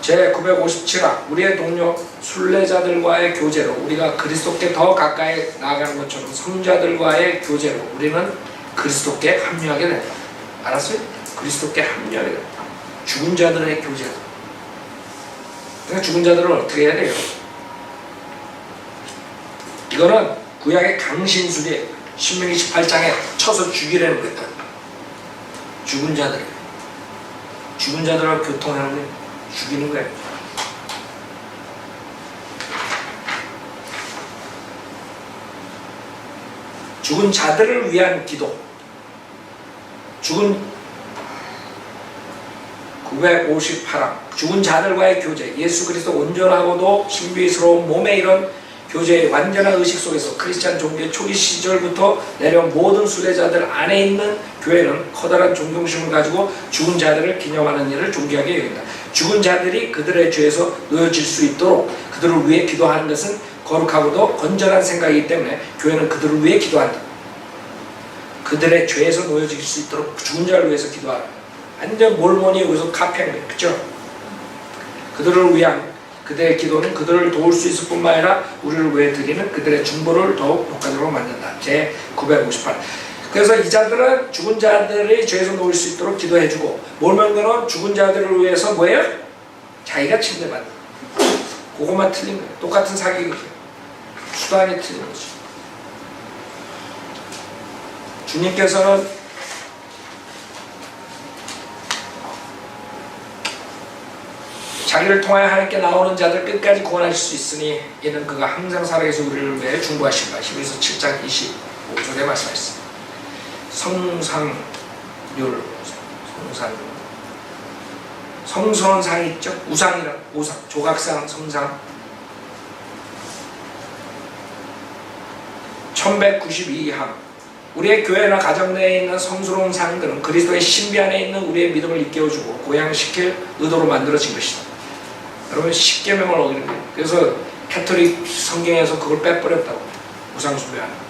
제957화 우리의 동료 순례자들과의 교제로 우리가 그리스도께 더 가까이 나아가는 것처럼 성자들과의 교제로 우리는 그리스도께 합류하게 된다. 알았어요? 그리스도께 합류하게 된다. 죽은 자들의 교제. 그러니까 죽은 자들은 어떻게 해야 돼요? 이거는 구약의 강신술이에요. 신명기 18장에 쳐서 죽이라는 거예요. 죽은 자들. 죽은 자들과 교통하는 거예요. 죽이는 거예요. 죽은 자들을 위한 기도. 죽은 958항 죽은 자들과의 교제. 예수 그리스도 온전하고도 신비스러운 몸의 이런 교제의 완전한 의식 속에서 크리스찬 종교의 초기 시절부터 내려온 모든 순례자들 안에 있는 교회는 커다란 존경심을 가지고 죽은 자들을 기념하는 일을 존귀하게 여긴다. 죽은 자들이 그들의 죄에서 놓여질 수 있도록 그들을 위해 기도하는 것은 거룩하고도 건전한 생각이기 때문에 교회는 그들을 위해 기도한다. 그들의 죄에서 놓여질 수 있도록 죽은 자를 위해서 기도하라. 완전 몰몬이 여기서 카피한 거예요. 그죠? 그들을 위한 그들의 기도는 그들을 도울 수 있을 뿐만 아니라 우리를 위해 드리는 그들의 중보를 더욱 독하도록 만든다. 제958. 그래서 이 자들은 죽은 자들의 죄에서 놓을 수 있도록 기도해주고 몰몬교는 죽은 자들을 위해서 뭐예요? 자기가 침대받는. 그것만 틀린 거예요. 똑같은 사기극이에요. 수단이 틀린 거지. 주님께서는 자기를 통하여 하나님께 나오는 자들 끝까지 구원하실 수 있으니 이는 그가 항상 살아계셔 우리를 위해 중보하신다. 히브리서 7장 25절에 말씀하셨습니다. 성상률, 성스러운 상이 있죠. 우상이란 우상, 조각상, 성상. 1192항 우리의 교회나 가정 내에 있는 성스러운 상들은 그리스도의 신비 안에 있는 우리의 믿음을 일깨워주고 고양시킬 의도로 만들어진 것이다. 여러분 십계명을 어기는 거예요. 그래서 캐톨릭 성경에서 그걸 빼버렸다고. 우상숭배하는.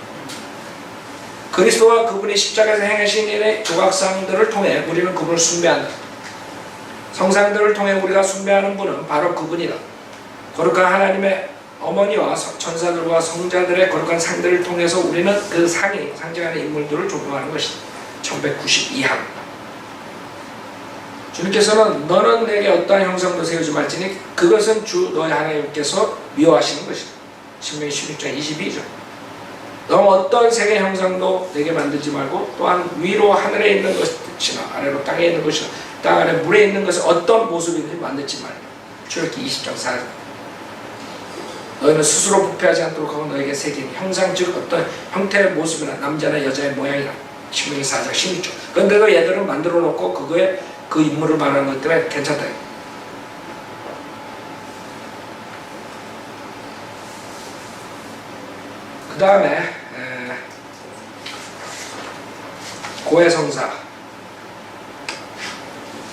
그리스도와 그분이 십자가에서 행하신 일의 조각상들을 통해 우리는 그분을 숭배한다. 성상들을 통해 우리가 숭배하는 분은 바로 그분이다. 거룩한 하나님의 어머니와 천사들과 성자들의 거룩한 상들을 통해서 우리는 그 상이 상징하는 인물들을 존경하는 것이다. 1192항. 주님께서는 너는 내게 어떠한 형상도 세우지 말지니 그것은 주 너의 하나님께서 미워하시는 것이다. 신명기 16장 22절. 너 어떤 색의 형상도 내게 만들지 말고 또한 위로 하늘에 있는 것이나 아래로 땅에 있는 것이나 땅 아래 물에 있는 것을 어떤 모습이든지 만들지 말고. 출애굽기 20장 4절. 너희는 스스로 부패하지 않도록 하고 너에게 새긴 형상 즉 어떤 형태의 모습이나 남자나 여자의 모양이나 신명기 4장 16절. 그런데도 얘들은 만들어 놓고 그거에 그 인물을 말하는 것 때문에 괜찮다. 그 다음에 고해성사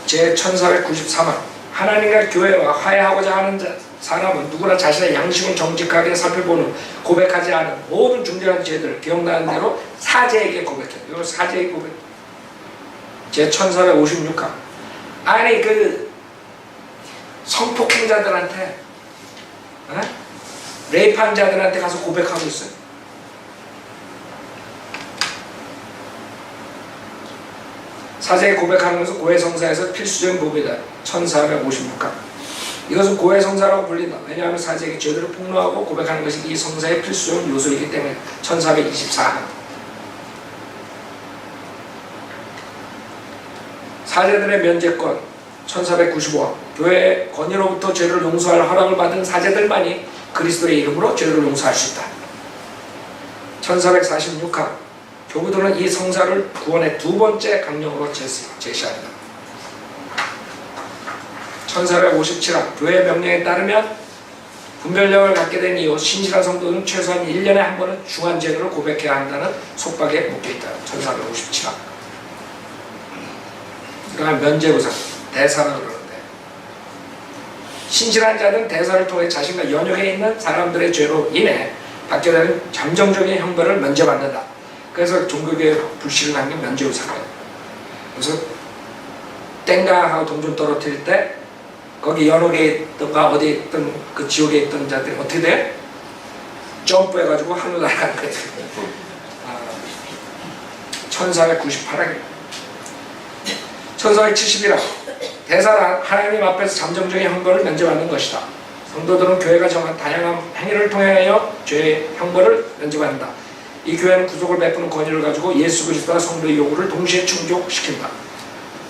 제1493항. 하나님과 교회와 화해하고자 하는 사람은 누구나 자신의 양심을 정직하게 살펴보는 고백하지 않은 모든 중대한 죄들을 기억나는 대로 사제에게 고백해. 이거 사제에게 고백. 제1456항. 아니 그 성폭행자들한테 레이프한 자들한테 가서 고백하고 있어요. 사제에 고백하는 것은 고해성사에서 필수적인 법이다. 1456항. 이것은 고해성사라고 불린다. 왜냐하면 사제에게 죄들을 폭로하고 고백하는 것이 이 성사의 필수적인 요소이기 때문에. 1424항. 사제들의 면제권 1495항. 교회의 권위로부터 죄를 용서할 허락을 받은 사제들만이 그리스도의 이름으로 죄를 용서할 수 있다. 1446항. 교부들은 이 성사를 구원의 두 번째 강령으로 제시한다. 1457항. 교회의 명령에 따르면 분별력을 갖게 된 이후 신실한 성도는 최소한 1년에 한 번은 중한 죄를 고백해야 한다는 속박에 묶여있다. 1457항. 그러면 면제부상, 대사라고 그러는데 신실한 자는 대사를 통해 자신과 연역에 있는 사람들의 죄로 인해 받게 되는 잠정적인 형벌을 면제받는다. 그래서 종교계의 불씨를 한 게 면제부상이에요. 그래서 땡가 하고 돈 좀 떨어뜨릴 때 거기 연옥에 있던가 어디에 있던 그 지옥에 있던 자들이 어떻게 돼? 점프해가지고 하늘 날아가는 거예요. 1498항. 1471항. 대사란 하나님 앞에서 잠정적인 형벌을 면제받는 것이다. 성도들은 교회가 정한 다양한 행위를 통하여 죄의 형벌을 면제받는다. 이 교회는 구속을 베푸는 권위를 가지고 예수 그리스도와 성도의 요구를 동시에 충족시킨다.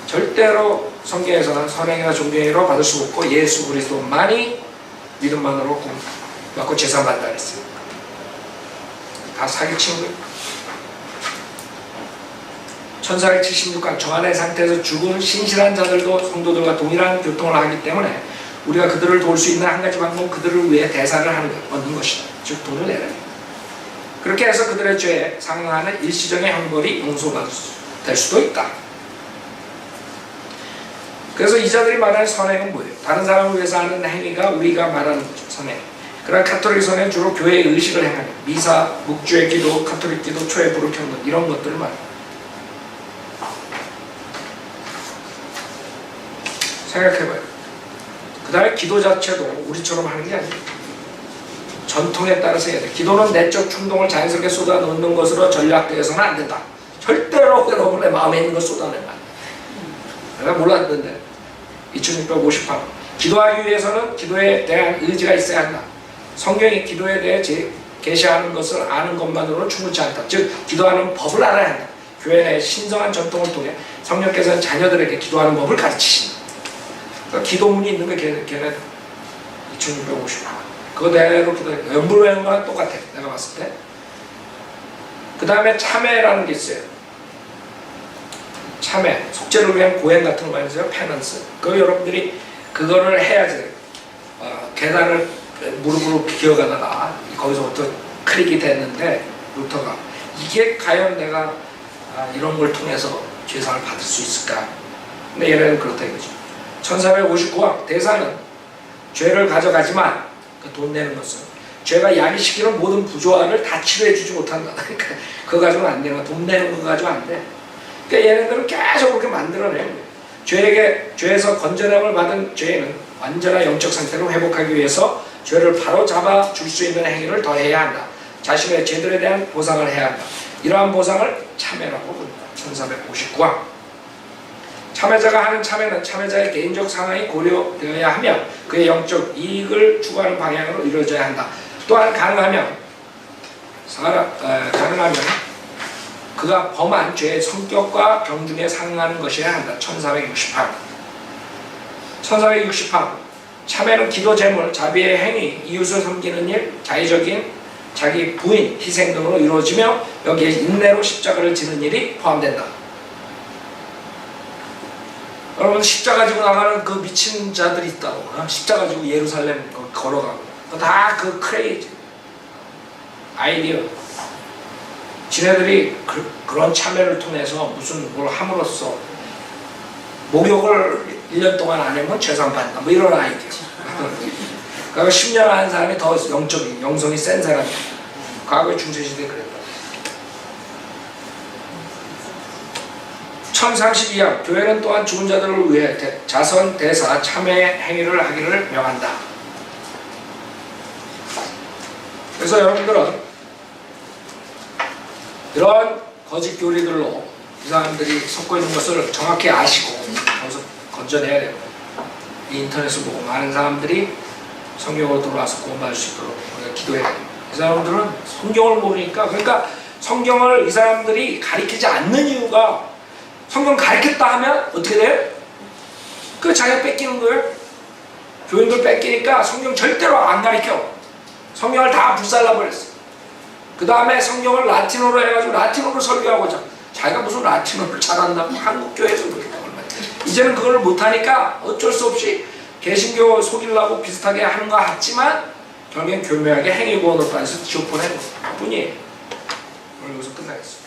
절대로 성경에서는 선행이나 종교행위로 받을 수 없고 예수 그리스도만이 믿음만으로 구원받고 제사받는다 그랬어요. 다 사기치는 거예요. 1476항. 정한의 상태에서 죽은 신실한 자들도 성도들과 동일한 교통을 하기 때문에 우리가 그들을 도울 수 있는 한 가지 방법은 그들을 위해 대사를 얻는 것이다. 즉 돈을 내라. 그렇게 해서 그들의 죄에 상응하는 일시적인 형벌이 용서될 수도 있다. 그래서 이 자들이 말하는 선행은 뭐예요? 다른 사람을 위해서 하는 행위가 우리가 말하는 선행. 그러나 가톨릭 선행은 주로 교회의 의식을 행하는 미사, 묵주의 기도, 가톨릭 기도, 초의 불을 켜는 것 이런 것들을 말해요. 생각해봐요. 그 다음에 기도 자체도 우리처럼 하는 게 아니에요. 전통에 따라서 해야 돼. 기도는 내적 충동을 자연스럽게 쏟아놓는 것으로 전략되어서는 안 된다. 절대로 여러분의 마음에 있는 걸 쏟아내면 안 돼. 내가 몰랐는데 2650항. 기도하기 위해서는 기도에 대한 의지가 있어야 한다. 성경이 기도에 대해 계시하는 것을 아는 것만으로는 충분치 않다. 즉 기도하는 법을 알아야 한다. 교회 내 신성한 전통을 통해 성령께서는 자녀들에게 기도하는 법을 가르치신다. 그러니까 기도문이 있는 게 걔네 2650항. 그대로 기도해. 연불외형과 똑같아. 내가 봤을 때. 그 다음에 참회라는 게 있어요. 참회. 속죄를 위한 고행 같은 거 많이 있어요. 페넌스. 그 여러분들이 그거를 해야지. 계단을 무릎으로 기어가다가 거기서부터 클릭이 됐는데 루터가 이게 과연 내가 이런 걸 통해서 죄상을 받을 수 있을까? 근데 얘네는 그렇다 이거죠. 1459항. 대사는 죄를 가져가지만 그 돈 내는 것은 죄가 야기시키는 모든 부조화를 다 치료해주지 못한다. 그러니까 그거 가지고는 안 되는 거야. 돈 내는 거 가지고 안 돼. 그러니까 얘네들은 계속 그렇게 만들어내는 거예요. 죄에서 건전함을 받은 죄인은 완전한 영적 상태로 회복하기 위해서 죄를 바로 잡아 줄 수 있는 행위를 더 해야 한다. 자신의 죄들에 대한 보상을 해야 한다. 이러한 보상을 참회라고 부른다. 1459화. 참회자가 하는 참회는 참회자의 개인적 상황이 고려되어야 하며 그의 영적 이익을 추구하는 방향으로 이루어져야 한다. 또한 가능하면 그가 범한 죄의 성격과 경중에 상응하는 것이어야 한다. 1468. 1468. 참회는 기도, 제물, 자비의 행위, 이웃을 섬기는 일, 자의적인 자기 부인, 희생 등으로 이루어지며 여기에 인내로 십자가를 지는 일이 포함된다. 여러분, 십자가 지고 나가는 그 미친 자들이 있다고. 십자가 지고 예루살렘 걸어가고. 다 그 크레이지 아이디어. 지네들이 그런 참회를 통해서 무슨 뭘 함으로써 목욕을 1년 동안 안 하면 죄상 받는다. 뭐 이런 아이디어. 그러니까 10년 한 사람이 더 영적인, 영성이 센 사람이야. 과거의 중세시대에 그랬다. 1032양. 교회는 또한 죽은 자들을 위해 자선, 대사, 참회 행위를 하기를 명한다. 그래서 여러분들은 이런 거짓 교리들로 이 사람들이 섞고 있는 것을 정확히 아시고 거기서 건져내야 됩니다. 이 인터넷을 보고 많은 사람들이 성경으로 돌아와서 구원받을 수 있도록 우리가 기도해야 됩니다. 이 사람들은 성경을 모르니까, 그러니까 성경을 이 사람들이 가르치지 않는 이유가, 성경 가르쳤다 하면 어떻게 돼요? 그 자기가 뺏기는 거예요. 교인들 뺏기니까 성경 절대로 안 가르쳐. 성경을 다 불살라버렸어. 그 다음에 성경을 라틴어로 해가지고 라틴어로 설교하고자. 자기가 무슨 라틴어를 잘한다고 한국 교회에서 그렇게 얼마. 이제는 그걸 못하니까 어쩔 수 없이 개신교 속이려고 비슷하게 하는 것 같지만 결국엔 교묘하게 행위구원을 받아서 지옥 보내는 것 뿐이에요. 오늘 여기서 끝나겠습니다.